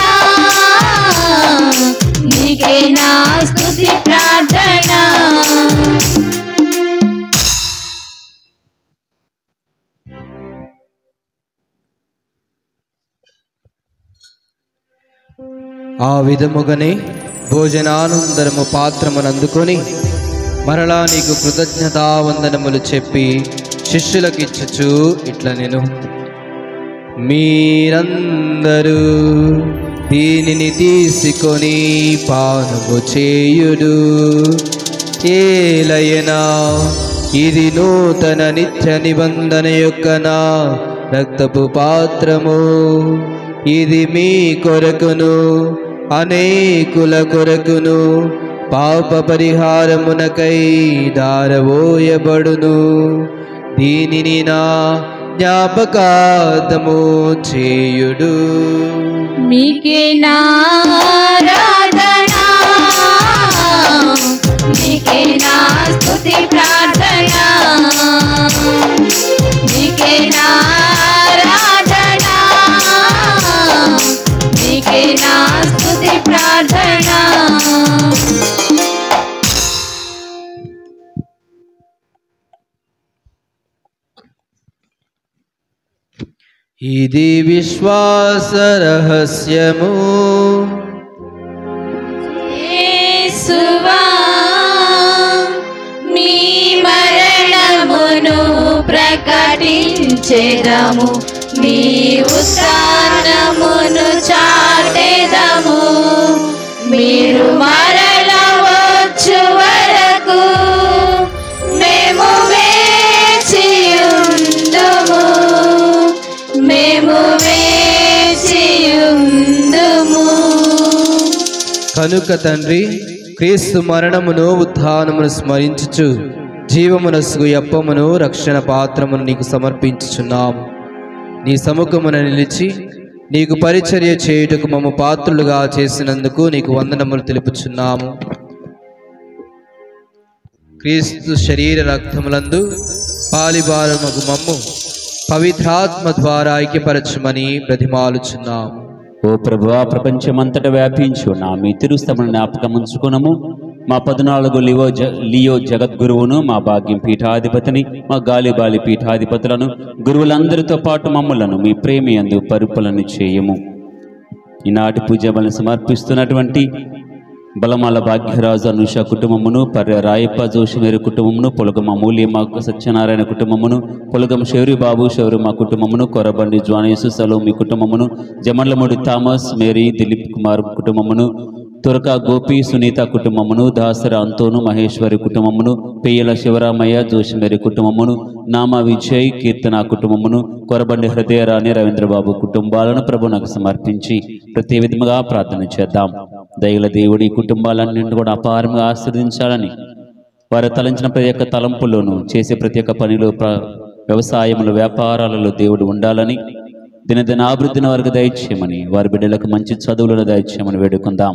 మీకైనా స్తుతి ప్రార్థన. ఆ విధముగానే భోజనానందరము పాత్రమునందుకొని మరలా నీకు కృతజ్ఞతావందనములు చెప్పి శిష్యులకిచ్చుచు ఇట్లనెను, మీరందరూ దీనిని తీసుకొని పానము చేయుడు. ఏలయనా ఇది నూతన నిత్య నిబంధన యొక్క నా రక్తపు పాత్రము. ఇది మీ కొరకును అనేకుల కొరకును పాప పరిహారమునకై దారవోయబడును. దీనిని నా జ్ఞాపకార్థము చేయుడు. మీకే నారాధనా, మీకే నా స్తుతి ప్రార్థన, మీకే నారాధనా, మీకే నా స్తుతి ప్రార్థన. ఇది విశ్వాస రహస్యము. యేసువా మీ మరణమును ప్రకటించెదము, మీ ఉత్థానమును చాటెదము. మీరు మరల వచ్చు వరకు మేము వేచియుందుము, మేము వేచియుందుము. కనుక తండ్రి, క్రీస్తు మరణమును ఉత్థానమును స్మరించుచు జీవమునసుగు యప్పమును రక్షణ పాత్రమును నీకు సమర్పించుచున్నాము. నీ సముఖమున నిలిచి నీకు పరిచర్య చేయుటకు మమ్ము పాత్రులుగా చేసినందుకు నీకు వందనములు తెలుపుచున్నాము. క్రీస్తు శరీర రక్తములందు పాలిభారముగు మమ్ము పవిత్రాత్మ ద్వారా ఐక్యపరచమని బ్రతిమాలుచున్నాము. ఓ ప్రభువా, ప్రపంచమంతటా వ్యాపించు నా మీ తిరుస్తమును జ్ఞాపకం ఉంచుకునము. మా 14 లియో జగద్గురువును, మా భాగ్యం పీఠాధిపతిని, మా గాలిబాలి పీఠాధిపతులను, గురువులందరితో పాటు మమ్ములను మీ ప్రేమయందు పరిపాలన చేయము. ఈనాటి పూజ బలిని సమర్పిస్తున్నటువంటి బలమాల భాగ్యరాజు అనుష కుటుంబమును, పర్య రాయప్ప జోషిమేరు కుటుంబమును, పొలగమ మూల్యమ్మ సత్యనారాయణ కుటుంబమును, పొలగం శౌరిబాబు శౌరిమ కుటుంబమును, కొరబండి జ్వానేసు సలోమి కుటుంబమును, జమర్లమూడి థామస్ మేరీ దిలీప్ కుమార్ కుటుంబమును, తురక గోపి సునీత కుటుంబమును, దాసర అంతోను మహేశ్వరి కుటుంబమును, పెయ్యల శివరామయ్య జోషిమేరి కుటుంబమును, నామ విజయ్ కీర్తన కుటుంబమును, కొరబండి హృదయరాణి రవీంద్రబాబు కుటుంబాలను ప్రభునకు సమర్పించి ప్రతి విధముగా ప్రార్థన చేద్దాం. దయగల దేవుడి కుటుంబాలన్నింటినీ కూడా అపారంగా ఆశీర్వదించాలని, వారు తలంచిన ప్రతి ఒక్క తలంపులోను, చేసే ప్రతి ఒక్క పనిలో, వ్యవసాయములు, వ్యాపారాలలో దేవుడు ఉండాలని, దినదిన అభివృద్ధిని వారికి దయచేయమని, వారి బిడ్డలకు మంచి చదువులను దయచేయమని వేడుకుందాం.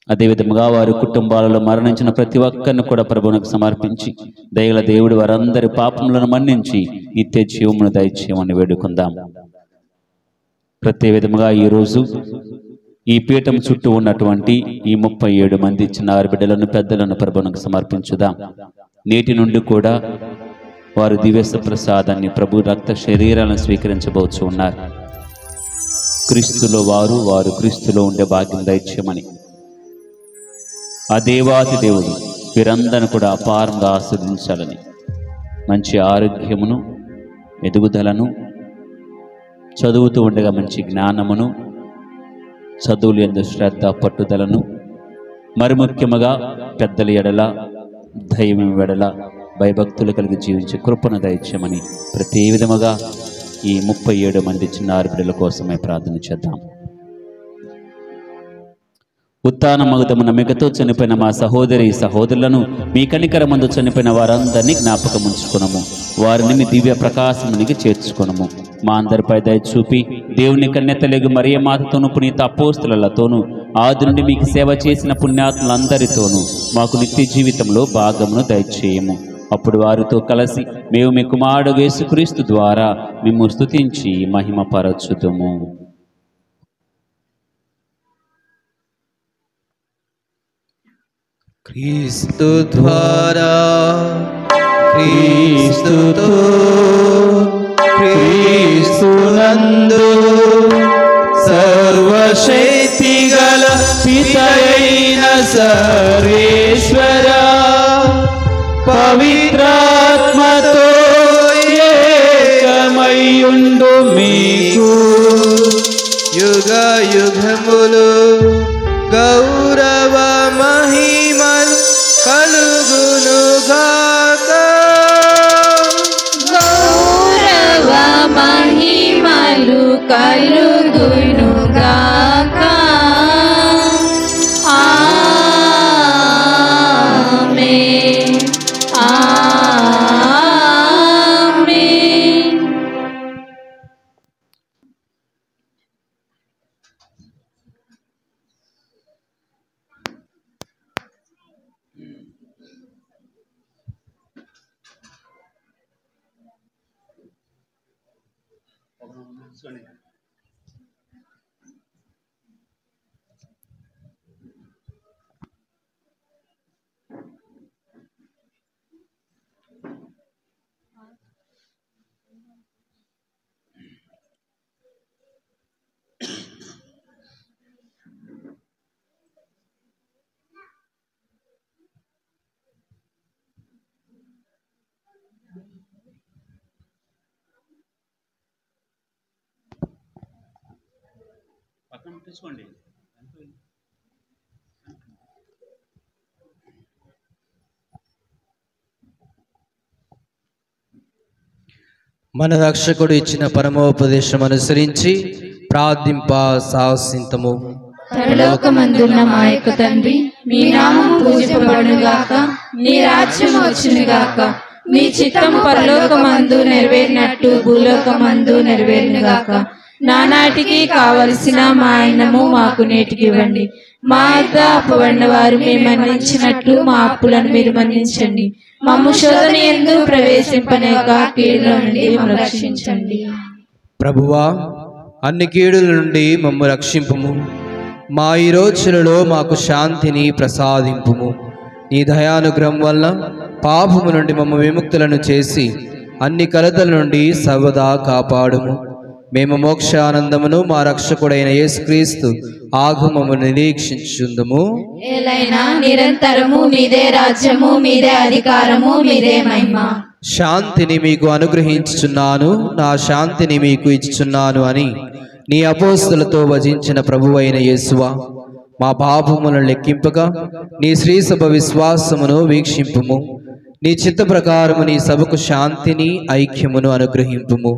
అదేవిధముగా వారి కుటుంబాలలో మరణించిన ప్రతి ఒక్కరిని కూడా ప్రభువునకు సమర్పించి, దయగల దేవుడు వారందరి పాపములను మన్నించి నిత్య జీవమును దయచేయమని వేడుకుందాం. ప్రతి విధముగా ఈరోజు ఈ పీఠం చుట్టూ ఉన్నటువంటి ఈ 37 మంది చిన్నారి బిడ్డలను, పెద్దలను ప్రభువునకు సమర్పించుదాం. నేటి నుండి కూడా వారు దివ్య ప్రసాదాన్ని, ప్రభు రక్త శరీరాలను స్వీకరించబోచు ఉన్నారు. క్రీస్తులో వారు క్రీస్తులో ఉండే భాగ్యం దయచేయమని ఆ దేవాతి దేవుడు వీరందరిని కూడా అపారంగా ఆస్వాదించాలని, మంచి ఆరోగ్యమును, ఎదుగుదలను, చదువుతూ ఉండగా మంచి జ్ఞానమును, చదువులు యందు శ్రద్ధ పట్టుదలను, మరి ముఖ్యముగా పెద్దల ఎడల, దైవం వెడల భయభక్తులు కలిగి జీవించే కృపను దయచేయమని ప్రతి విధముగా ఈ 37 మంది చిన్నారి బిడ్డల కోసమే ప్రార్థన చేద్దాం. ఉత్థాన మగుదము నమ్మికతో చనిపోయిన మా సహోదరి సహోదరులను, మీ కనికరమందు చనిపోయిన వారందరినీ జ్ఞాపకం ఉంచుకునము. వారిని మీ దివ్య ప్రకాశమునికి చేర్చుకునము. మా అందరిపై దయ చూపి దేవుని కన్యతలేగు మరియ మాతతోను, పునీత అపోస్తలులతోనూ, ఆది నుండి మీకు సేవ చేసిన పుణ్యాత్ములందరితోనూ మాకు నిత్య జీవితంలో భాగమును దయచేయము. అప్పుడు వారితో కలిసి మేము మీ కుమారుడు యేసుక్రీస్తు ద్వారా మేము స్తుతించి మహిమపరచుదుము. క్రీస్తు ద్వారా, క్రీస్తుతో, క్రీస్తునందు సర్వశక్తి గల పితయైన సర్వేశ్వర పవిత్రాత్మతో ఏకమయ్యుండు మీకు యుగ యుగములు గౌరవ మహిమలు కలు కలుగునుగాక. ఆమేన్. ఆమేన్. మన రక్షకుడు ఇచ్చిన పరమోపదేశం అనుసరించి ప్రార్థింప సాహసింతము. పరలోకమందున్న మా యొక్క తండ్రి, మీ నామం పూజింపబడునుగాక, నీ రాజ్యం వచ్చునుగాక, మీ చిత్తం పరలోకమందు నెరవేరినట్టు భూలోకమందు నెరవేరునుగాక. నానాటికి కావలసిన మా అన్నము మాకు నేటికి ఇవ్వండి. మా వద్ద అప్పుబడిన వారు మేము మన్నించినట్లు మా అప్పులను మీరు మన్నించండి. మమ్ము శోధన యందు ప్రవేశింపనేక కీడులో నుండి మమ్ము రక్షించండి. ప్రభువా, అన్ని కీడుల నుండి మమ్ము రక్షింపుము. మా ఈ రోజులలో మాకు శాంతిని ప్రసాదింపుము. నీ దయానుగ్రహం వల్ల పాపము నుండి మమ్ము విముక్తులను చేసి అన్ని కలతల నుండి సర్వదా కాపాడుము. మేము మోక్షానందమును మా రక్షకుడైన యేసుక్రీస్తు ఆగమము నిరీక్షించుందుము. ఏలైనా నిరంతరము మీదే రాజ్యము, మీదే అధికారము, మీదే మహిమ. శాంతిని మీకు అనుగ్రహించుచున్నాను, నా శాంతిని మీకు ఇచ్చుచున్నాను అని నీ అపోస్తలతో వచించిన ప్రభువైన యేసువా, మా పాపములను లెక్కింపగా నీ శ్రీసభ విశ్వాసమును వీక్షింపుము. నీ చిత్త ప్రకారము నీ సభకు శాంతిని ఐక్యమును అనుగ్రహింపుము.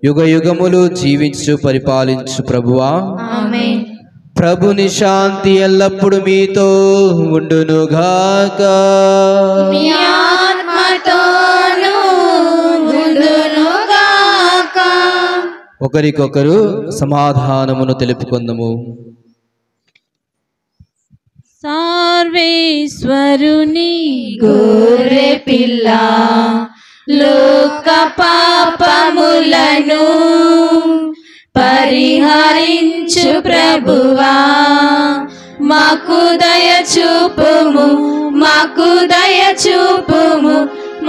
యుగ యుగములు జీవించు పరిపాలించు ప్రభువా. ఆమేన్. ప్రభుని శాంతి ఎల్లప్పుడు మీతో ఉండునుగాక. మీ ఆత్మతోను ఉండునుగాక. ఒకరికొకరు సమాధానమును తెలుపుకుందాము. సర్వేశ్వరుని గొర్రె పిల్ల, లోక పాపములను పరిహరించు ప్రభువా, మాకు దయ చూపుము, మాకు దయ చూపుము,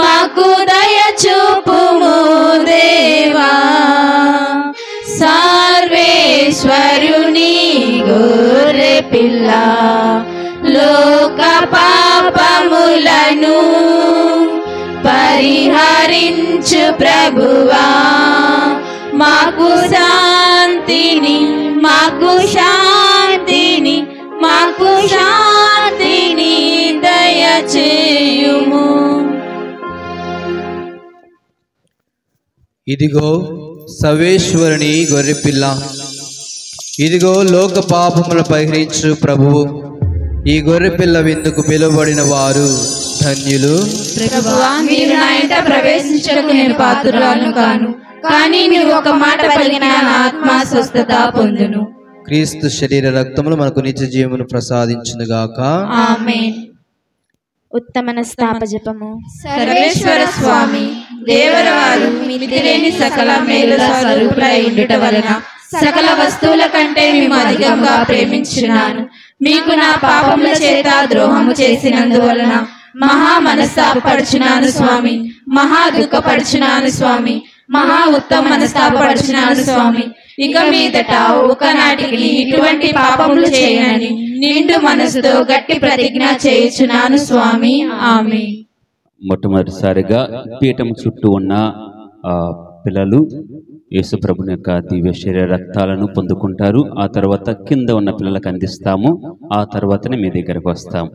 మాకు దయ చూపుము దేవా. సర్వేశ్వరుని గొర్రె పిల్ల, లోక పాపములను పరిహరించు ప్రభువా, మాకు శాంతిని, మాకు శాంతిని, మాకు శాంతిని దయచేయుము. ఇదిగో సర్వేశ్వరుని గొర్రెపిల్ల, ఇదిగో లోక పాపముల పరిహరించు ప్రభువు. ఈ గొర్రెపిల్ల విందుకు పిలువబడిన వారు ధన్యులు. ప్రభువా, మీరు నా ఇంట ప్రవేశించకు నేను పాత్రురాలను కాను, కానీ మీరు ఒక మాట పలికిన నా ఆత్మ స్వస్థత పొందును. క్రీస్తు శరీర రక్తములు మనకు నిత్య జీవమును ప్రసాదించునుగాక. ఆమేన్. ఉత్తమన స్థాప జపము. సర్వేశ్వర స్వామి దేవరవారు మితిలేని సకల మేలుల స్వరూపులై ఉండుట వలన సకల వస్తువుల కంటే మేము అధికంగా ప్రేమించున్నాను. మీకు నా పాపముల చేత ద్రోహము చేసినందువలన మహా మనస్తాపడుచున్నాను స్వామి, మహా దుఃఖపడుచున్నాను స్వామి, మహా ఉత్తమ మనస్తాపడుచున్నాను స్వామి. ఇక మీదట ఒకనాటికి ఇటువంటి పాపములు చేయనని నిండు మనసుతో గట్టి ప్రతిజ్ఞ చేయుచున్నాను స్వామి. ఆమేన్. మొట్టమొదటిసారిగా పీఠం చుట్టూ ఉన్న పిల్లలు యేసు ప్రభుని యొక్క దివ్య శరీర రక్తాలను పొందుకుంటారు. ఆ తర్వాత కింద ఉన్న పిల్లలకు అందిస్తాము. ఆ తర్వాతనే మీ దగ్గరకు వస్తాము.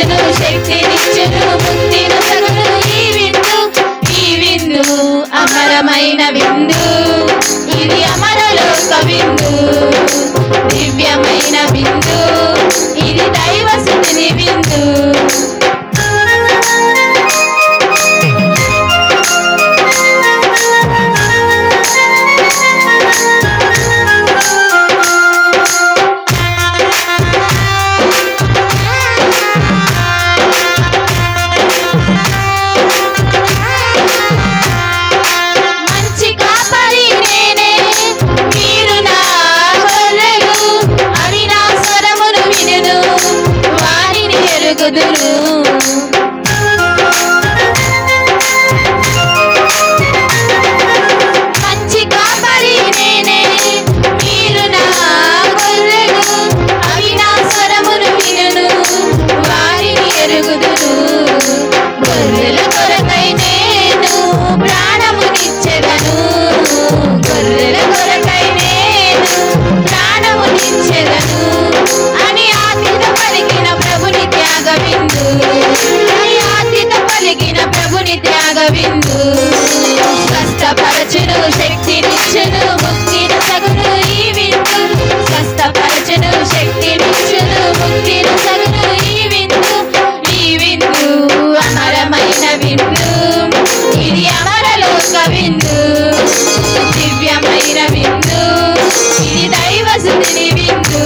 స్వస్థపరచును శక్తినిచ్చును ముక్తిను సగును ఈ విందు అమరమైన విందు ఇది అమరలోక విందు దివ్యమైన విందు ఇది దైవసుని విందు మంచి కాపరి నేనే మీరు నా గొర్రెలు అవి నా స్వరమును వినును వారిని ఎరుగుదును గొర్రెల కొరకై నేను ప్రాణమునిచ్చెదను గొర్రెల కొరకై నేను ప్రాణమునిచ్చెదను అని ఆతిథ పలికిన ప్రభుని త్యాగ విందు ప్రభుని త్యాగ విందు స్వస్థపరచును శక్తినిచ్చును ముక్తిను సగును ఈ విందు స్వస్థపరచును శక్తినిచ్చును ముక్తిను సగును ఈ విందు అమరమైన విందు ఇది అమరలోక విందు దివ్యమైన విందు ఇది దైవసుని విందు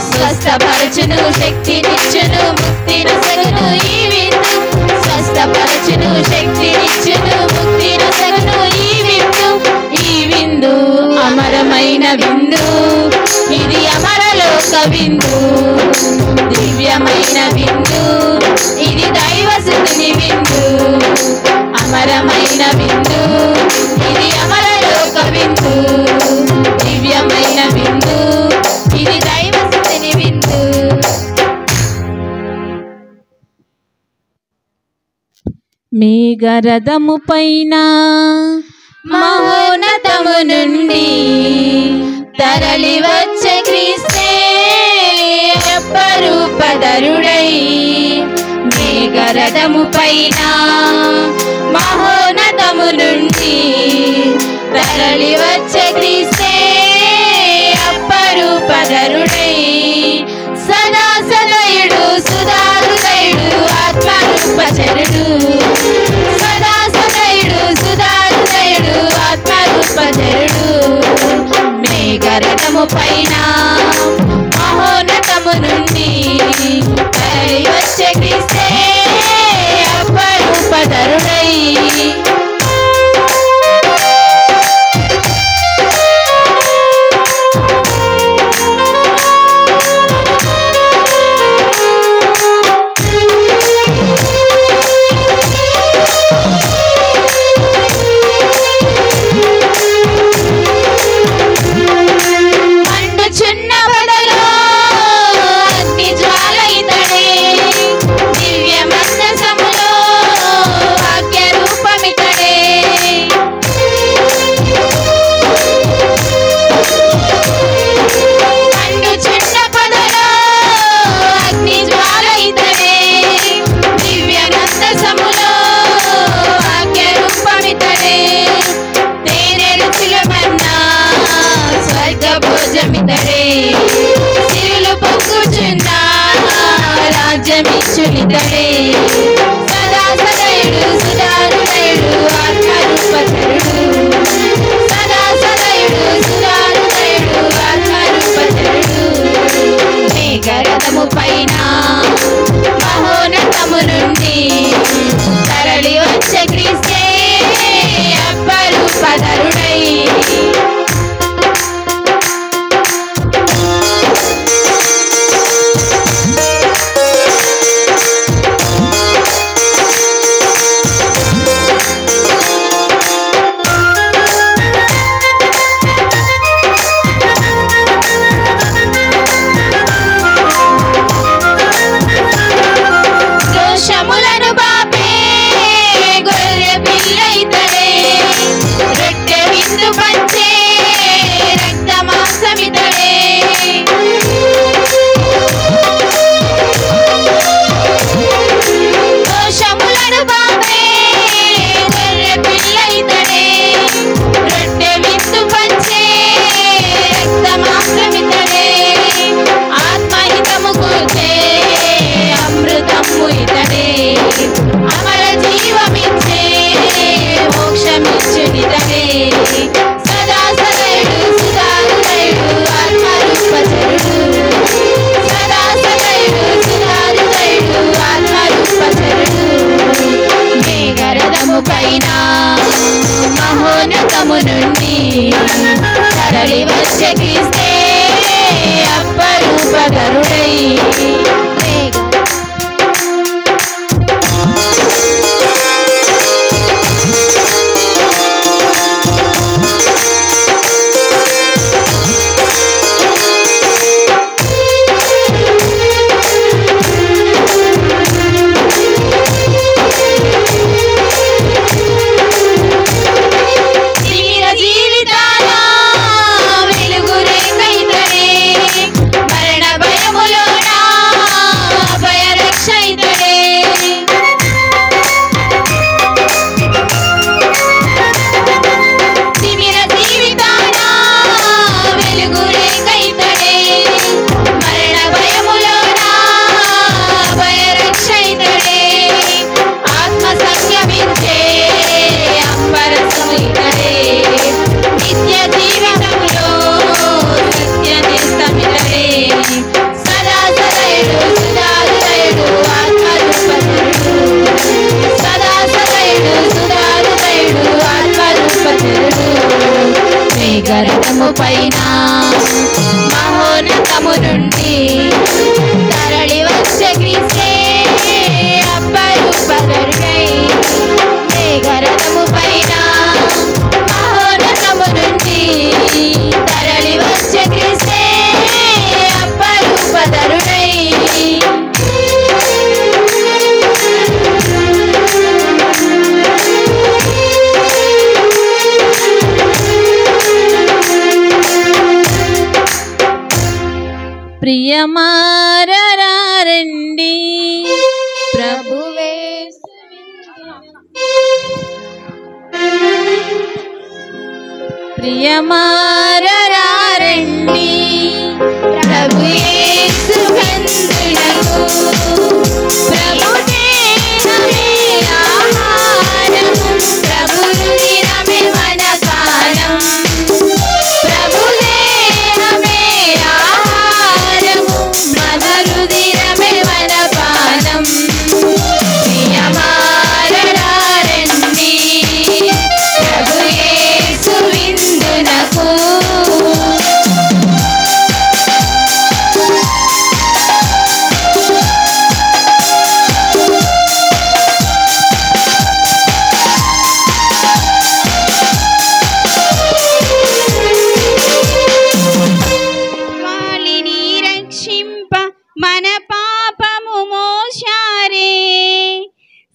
స్వస్థపరచును శక్తినిచ్చును ముక్తిను సగును ఈ విందు స్వస్థపరచును శక్తినిచ్చును ముక్తిను సగును ఈ విందు అమరమైన విందు ఇది అమరలోక విందు దివ్యమైన విందు ఇది దైవసుని విందు అమరమైన విందు ఇది అమరలోక విందు దివ్యమైన విందు ఇది దైవసుని విందు మీ గరదము పైన మహోన్నతము నుండి తరలి వచ్చే క్రీస్తే అపరూపధరుడై మేఘరథము పైన మహోన్నతము నుండి తరలి వచ్చే క్రీస్తే అపరూపధరుడై సదా సదయుడు సుధాహృదయుడు ఆత్మరూపచరుడు సదా సదయుడు సుధాహృదయుడు ఆత్మరూపచరుడు మేఘరథము పైన మహోన్నతము నుండి తరలి వచ్చే క్రీస్తే అపరూపధరుడై మండుచున్న మోక్షమిచ్చునితడే సదా సదయుడు సుధారుడయుడు ఆత్మరూపధరుడు సదా సదయుడు సుధారుడయుడు ఆత్మరూపధరుడు మేఘరథము పైన మహోన్నతము నుండి తరలి వచ్చే క్రీస్తే అప్పరూపధరుడై దోషములను బాపే గొర్రె పిల్ల ఇతడే రొట్టె విందు పంచే రక్త మాంసమితడే దోషములను బాపే గొర్రె పిల్ల ఇతడే రొట్టె విందు పంచే రక్త మాంసమితడే ఆత్మహితము కూర్చే అమృతము ఇతడే అమర జీవమిచ్చే మోక్షమిచ్చునితడే సదా సదయుడు సుధారుడయుడు ఆత్మరూపధరుడు సదా సదయుడు సుధారుడయుడు ఆత్మరూపధరుడు మేఘరథము పైన మహోన్నతము నుండి తరలి వచ్చే క్రీస్తే అప్పరూపధరుడై జీవితాల వెలుగు రేఖ ఇతడే మరణ భయములోన భయరక్ష ఇతడే తిమిర జీవితాల వెలుగు రేఖ ఇతడే మరణ భయములోన భయరక్ష ఇతడే ఆత్మ సంయమించే అంబరసము ఇతడే నిత్య జీవితములో సత్య నిస్తమితడే సదా సదయుడు సుధారుడయుడు ఆత్మరూపధరుడు సదా సదయుడు సుధారుడయుడు ఆత్మరూపధరుడు మేఘరథము పైన మహోన్నతము నుండి తరలి వచ్చే క్రీస్తే అప్పరూపధరుడై మేఘరథము పైన మహోన్నతము నుండి తరలి వచ్చే క్రీస్తే అప్పరూపధరుడై ప్రియమారండి ప్రభువే ప్రియమారండి ప్రభు యేసు బంధులకు ప్రభు దేహమే ఆహారము ప్రభు రుధిరమే మన పానం ప్రభు దేహమే ఆహారము మన రుధిరమే మన పానం ప్రియమారండి ప్రభు యేసు విందునకు వాలిని రక్షింప మన పాపము మోశారే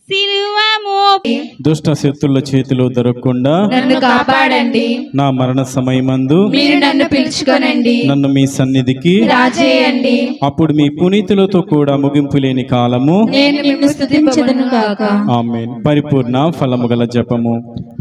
సిలువ మోపి దుష్ట శక్తుల చేతిలో దొరకకుండా నన్ను కాపాడండి. నా మరణ సమయమందు మీరు నన్ను పిలుచుకొనండి. నన్ను మీ సన్నిధికి రాజేయండి. అప్పుడు మీ పునీతులతో కూడా ముగింపు లేని కాలము నేను నిన్ను స్తుతించెదను గాక. ఆమేన్. పరిపూర్ణ ఫలము గల జపము.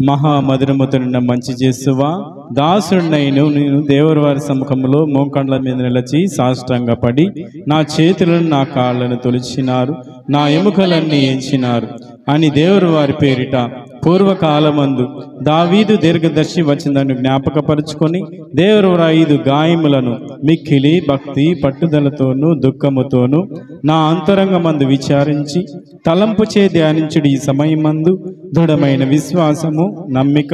మహా మధురముతో నిన్న మంచి చేస్తువా, దాసుడినైను నేను దేవుని వారి సముఖంలో మోకాళ్ళ మీద నిలిచి సాష్టాంగపడి నా చేతులను నా కాళ్ళను తొలిచినారు, నా ఎముకలన్నీ ఎంచినారు అని దేవుని వారి పేరిట పూర్వకాలమందు దావీదు దీర్ఘదర్శి వచ్చిందని జ్ఞాపకపరుచుకొని దేవుని 5 గాయములను మిక్కిలి భక్తి పట్టుదలతోనూ దుఃఖముతోనూ నా అంతరంగమందు విచారించి తలంపు చే ధ్యానించుడు ఈ సమయమందు దృఢమైన విశ్వాసము, నమ్మిక,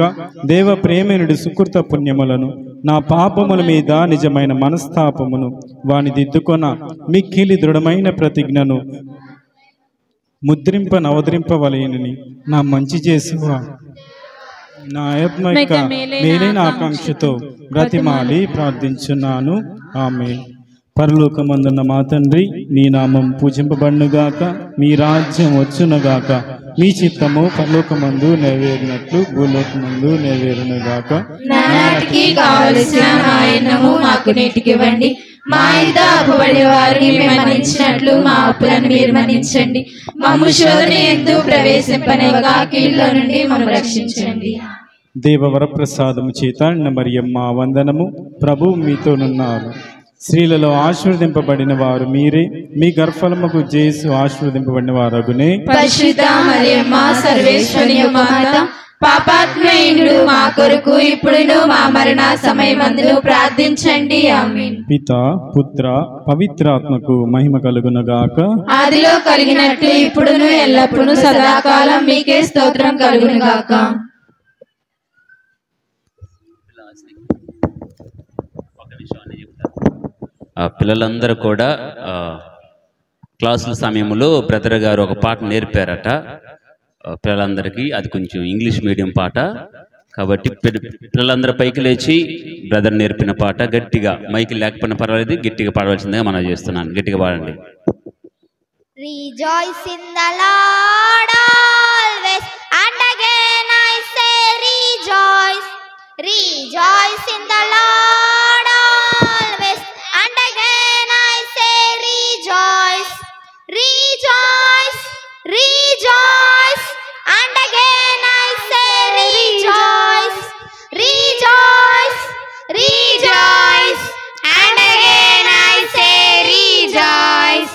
దేవ ప్రేమనుడి సుకృత పుణ్యములను, నా పాపముల మీద నిజమైన మనస్తాపమును వాని దిద్దుకొన మిక్కిలి దృఢమైన ప్రతిజ్ఞను నవద్రింపవలేనని నా మంచి చేసువా నా ఆత్మిక మేలైన ఆకాంక్షతో బ్రతిమాలి ప్రార్థించున్నాను. ఆమేన్. పరలోకమందున్న మా తండ్రి, నీ నామం పూజింపబడునుగాక, మీ రాజ్యం వచ్చునుగాక, మీ చిత్తము పరలోకమందు నెరవేరినట్లు భూలోకమందు నెరవేరునుగాక. నానాటికి కావలసిన ఆయనము మాకు నేటికివ్వండి. మా ఇంట అప్పుబడి వారిని మేము మన్నించినట్లు మా అప్పులను మీరు మన్నించండి. మమ్ము శోధన యందు ప్రవేశింపనివ్వక కీడులో నుండి మమ్మల్ని రక్షించండి. దేవవరప్రసాదము చేత మరియమ్మ వందనము. ప్రభు మీతోనున్నారు. స్త్రీలలో ఆశీర్వదింపబడిన వారు మీరే, మీ గర్భఫలముకు జేసు ఆశీర్వదింపబడిన వారగునే. పరిశుద్ధ మరియమ్మ సర్వేశ్వరి యొక్క మాత, పాపాత్మయుడు మా కొరకు ఇప్పుడును మా మరణ సమయమందును ప్రార్థించండి. ఆమేన్. పిత పుత్ర పవిత్రాత్మకు మహిమ కలుగునుగాక. ఆదిలో కలిగినట్లు ఇప్పుడును ఎల్లప్పుడూ సదాకాలం మీకే స్తోత్రం కలుగునుగాక. పిల్లలందరూ కూడా క్లాసుల సమయంలో బ్రదర్ గారు ఒక పాట నేర్పారట పిల్లలందరికీ. అది కొంచెం ఇంగ్లీష్ మీడియం పాట కాబట్టి పిల్లలందరూ పైకి లేచి బ్రదర్ నేర్పిన పాట గట్టిగా, మైకి లేకపోయినా పర్వాలేదు, గట్టిగా పాడవలసిందిగా మనం చేస్తున్నాను. గట్టిగా పాడండి. Rejoice in the Lord always, and again I say rejoice. Rejoice in the Lord always, and again I say rejoice. Rejoice, rejoice, and again I say rejoice. Rejoice, rejoice, and again I say rejoice.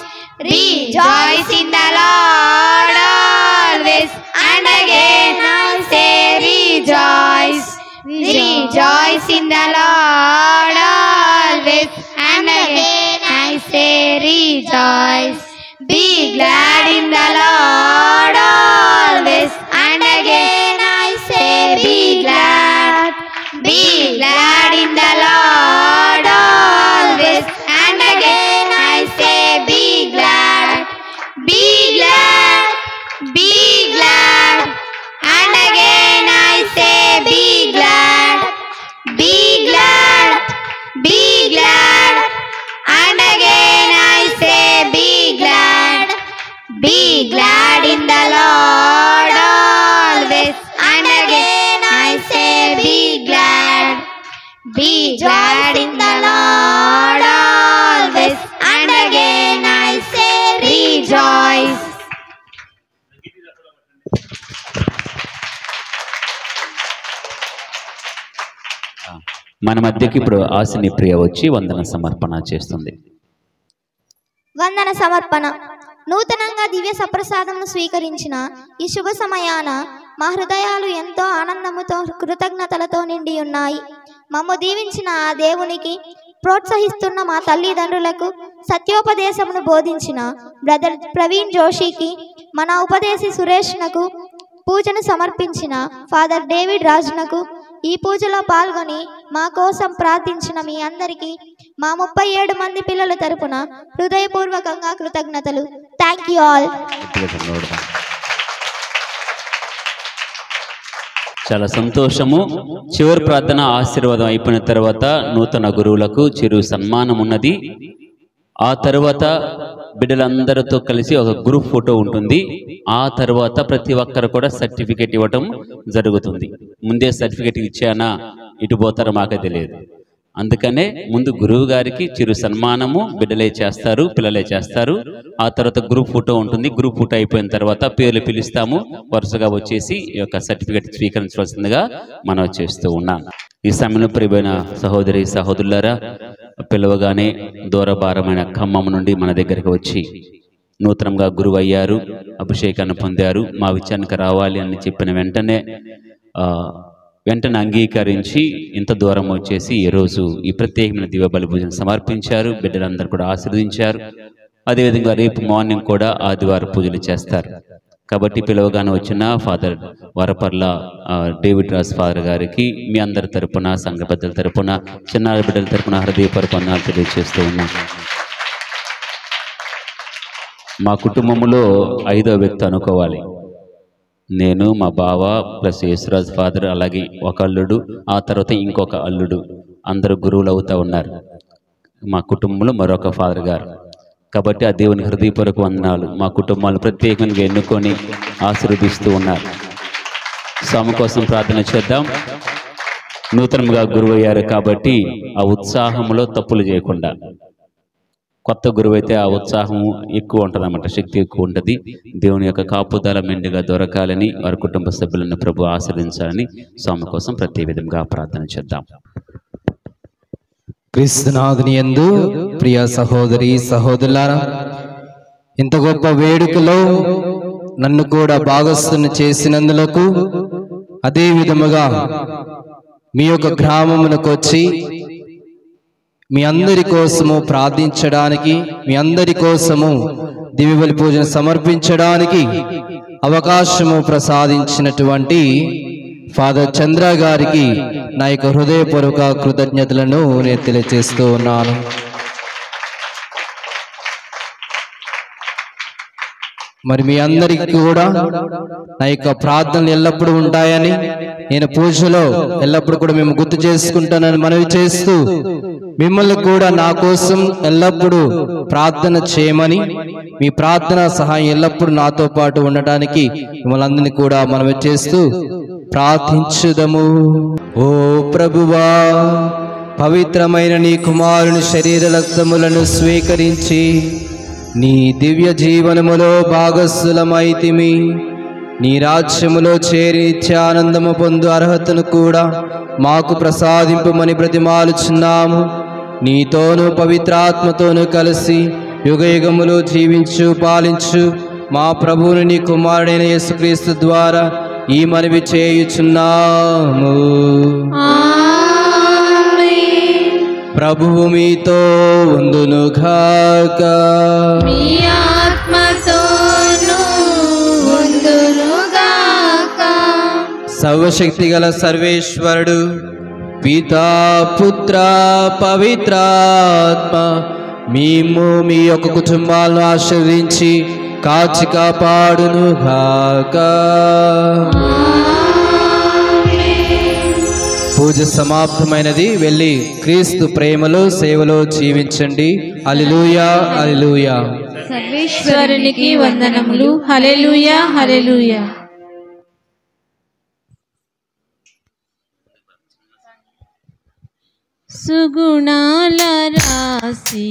Rejoice in the Lord always, and again I say rejoice. Rejoice in the Lord always, and again I say rejoice. Be glad in the Lord always, and again I say be glad. Be glad in the Lord always, and again I say be glad. Be glad, be glad, and again I say be glad. Be glad, be glad, and again I say be glad. Be glad in the Lord always, and again I say be glad. Be glad in the Lord always, and again I say rejoice. మన మధ్యకి ఇప్పుడు ఆశని ప్రియ వచ్చి వందన సమర్పణ చేస్తుంది. వందన సమర్పణ. నూతనంగా దివ్య సప్రసాదమును స్వీకరించిన ఈ శుభ సమయాన మా హృదయాలు ఎంతో ఆనందముతో కృతజ్ఞతలతో నిండి ఉన్నాయి. మమ్ము దీవించిన ఆ దేవునికి, ప్రోత్సహిస్తున్న మా తల్లిదండ్రులకు, సత్యోపదేశమును బోధించిన బ్రదర్ ప్రవీణ్ జోషికి, మన ఉపదేశి సురేష్నకు, పూజను సమర్పించిన ఫాదర్ డేవిడ్ రాజునకు, ఈ పూజలో పాల్గొని మా కోసం ప్రార్థించిన మీ అందరికీ మా 37 మంది పిల్లల తరపున హృదయపూర్వకంగా కృతజ్ఞతలు. Thank you all. చాలా సంతోషము. చివరి ప్రార్థన ఆశీర్వాదం అయిపోయిన తర్వాత నూతన గురువులకు చిరు సన్మానం ఉన్నది. ఆ తర్వాత బిడ్డలందరితో కలిసి ఒక గ్రూప్ ఫోటో ఉంటుంది. ఆ తర్వాత ప్రతి ఒక్కరు కూడా సర్టిఫికేట్ ఇవ్వటం జరుగుతుంది. ముందే సర్టిఫికేట్ ఇచ్చానా ఇటు పోతారో మాకే తెలియదు. అందుకనే ముందు గురువు గారికి చిరు సన్మానము బిడ్డలే చేస్తారు, పిల్లలే చేస్తారు. ఆ తర్వాత గ్రూప్ ఫోటో ఉంటుంది. గ్రూప్ ఫోటో అయిపోయిన తర్వాత పేర్లు పిలుస్తాము. వరుసగా వచ్చేసి ఈ యొక్క సర్టిఫికేట్ స్వీకరించవలసిందిగా మనం చేస్తూ ఉన్నాం. ఈ సమయంలో ప్రియమైన సహోదరి సహోదరులారా, పిలవగానే దూరభారమైన ఖమ్మం నుండి మన దగ్గరికి వచ్చి నూతనంగా గురువు అయ్యారు, అభిషేకాన్ని పొందారు, మా విషయానికి రావాలి అని చెప్పిన వెంటనే అంగీకరించి ఇంత దూరం వచ్చేసి ఈరోజు ఈ ప్రత్యేకమైన దివ్య బలి పూజను సమర్పించారు. బిడ్డలందరూ కూడా ఆశీర్వదించారు. అదేవిధంగా రేపు మార్నింగ్ కూడా ఆదివారం పూజలు చేస్తారు. కాబట్టి పిలవగానే వచ్చిన ఫాదర్ వరపర్ల డేవిడ్ రాజ్ ఫాదర్ గారికి మీ అందరి తరపున, సంఘ పెద్దల తరపున, చిన్నారి బిడ్డల తరపున హృదయపూర్వక వందనాలు తెలియజేస్తూ ఉన్నాం. మా కుటుంబంలో 5వ వ్యక్తి అనుకోవాలి. నేను, మా బావ ప్లస్ యేసురాజ్ ఫాదర్, అలాగే ఒక అల్లుడు, ఆ తర్వాత ఇంకొక అల్లుడు, అందరూ గురువులు అవుతూ ఉన్నారు. మా కుటుంబంలో మరొక ఫాదర్ గారు. కాబట్టి ఆ దేవుని హృదయపూర్వక వందనాలు. మా కుటుంబాలు ప్రత్యేకంగా ఎన్నుకొని ఆశీర్వదిస్తూ ఉన్నారు. స్వామి కోసం ప్రార్థన చేద్దాం. నూతనంగా గురువు అయ్యారు కాబట్టి ఆ ఉత్సాహంలో తప్పులు చేయకుండా, కొత్త గురువు అయితే ఆ ఉత్సాహం ఎక్కువ ఉంటుంది అన్నమాట, శక్తి ఎక్కువ ఉంటుంది. దేవుని యొక్క కాపుదల మెండుగా దొరకాలని, వారి కుటుంబ సభ్యులను ప్రభు ఆశీర్వదించాలని స్వామి కోసం ప్రతి విధంగా ప్రార్థన చేద్దాం. క్రీస్తునాథుని యందు ప్రియ సహోదరి సహోదరులారా, ఇంత గొప్ప వేడుకలో నన్ను కూడా భాగస్థుని చేసినందులకు, అదే విధముగా మీ యొక్క గ్రామమునకు వచ్చి మీ అందరి కోసము ప్రార్థించడానికి, మీ అందరి కోసము దివ్య బలి పూజను సమర్పించడానికి అవకాశము ప్రసాదించినటువంటి ఫాదర్ చంద్ర గారికి నా యొక్క హృదయపూర్వక కృతజ్ఞతలను నేను తెలియజేస్తూ ఉన్నాను. మరి మీ అందరికీ కూడా నా యొక్క ప్రార్థనలు ఎల్లప్పుడూ ఉంటాయని, నేను పూజలో ఎల్లప్పుడూ కూడా మేము గుర్తు చేసుకుంటానని మనవి చేస్తూ, మిమ్మల్ని కూడా నా కోసం ఎల్లప్పుడూ ప్రార్థన చేయమని, మీ ప్రార్థన సహాయం ఎల్లప్పుడూ నాతో పాటు ఉండటానికి మిమ్మల్ని అందరినీ కూడా మనవి చేస్తూ ప్రార్థించుదము. ఓ ప్రభువా, పవిత్రమైన నీ కుమారుని శరీర రక్తములను స్వీకరించి నీ దివ్య జీవనములో భాగస్థులమైతిమి. నీ రాజ్యములో చేరి నిత్యానందము పొందు అర్హతను కూడా మాకు ప్రసాదింపమని బ్రతిమాలుచున్నాము. నీతోనూ పవిత్రాత్మతోనూ కలిసి యుగయుగములు జీవించు పాలించు మా ప్రభువుని నీ కుమారుడైన యేసుక్రీస్తు ద్వారా ఈ మనవి చేయుచున్నాము. ప్రభువు మీతో ఉందునుగాక. మీ ఆత్మతోనూ ఉందునుగాక. సర్వశక్తి గల సర్వేశ్వరుడు పితా పుత్ర పవిత్రాత్మ మేము మీ యొక్క కుటుంబాలను ఆశీర్వదించి కాచి కాపాడునుగాక. పూజ సమాప్తమైనది. వెళ్ళి క్రీస్తు ప్రేమలో సేవలో జీవించండి. హల్లెలూయా హల్లెలూయా. సర్వేశ్వరునికి వందనములు. హల్లెలూయా హల్లెలూయా. సుగుణాల రాశి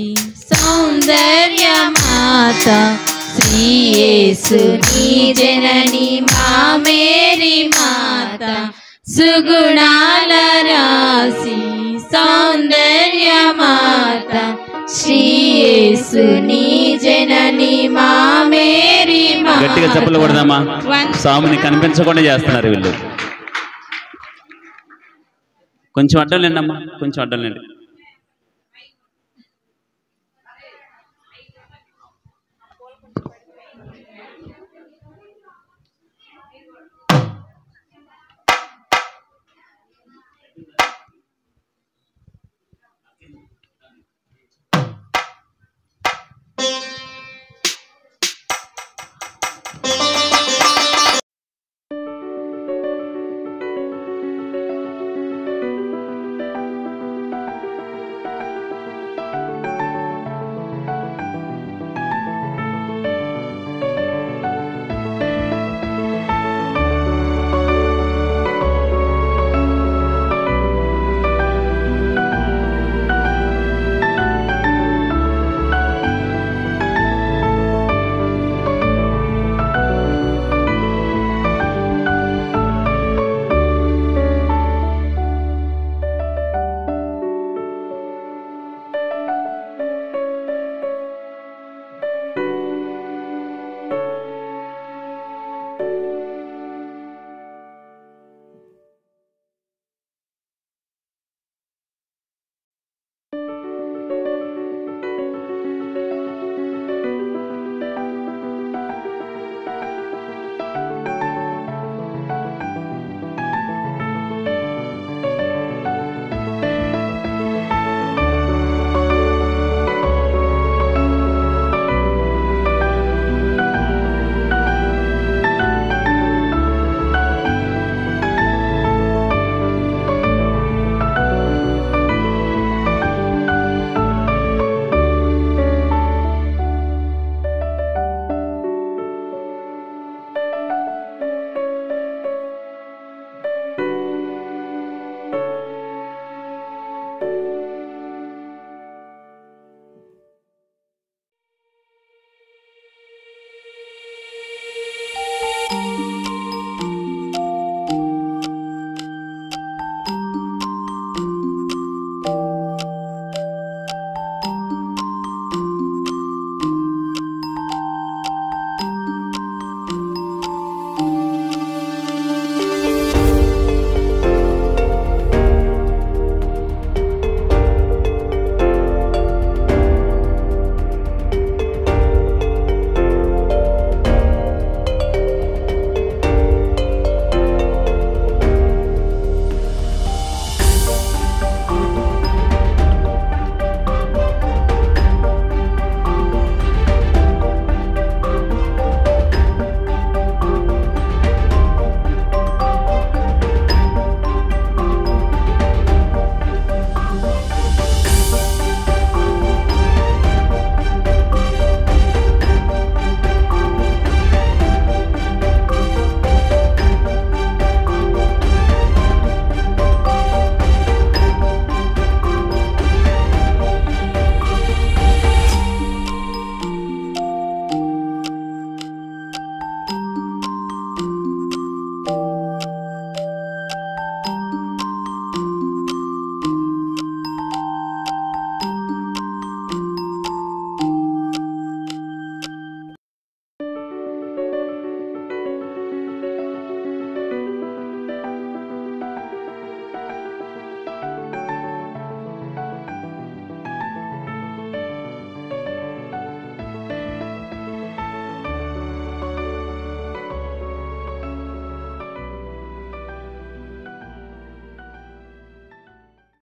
సౌందర్య మాత శ్రీ యేసు నీ జనని మా మేరీ మాత. సుగుణాల రాశి సౌందర్య మాత శ్రీ యేసు నీ జనని మా మేరీ మాత. గట్టిగా చెప్పలు కొడదామా? స్వామిని కనిపించకుండా చేస్తున్నారు వీళ్ళు. కొంచెం అడ్డం లేండి అమ్మా, కొంచెం అడ్డం లేండి.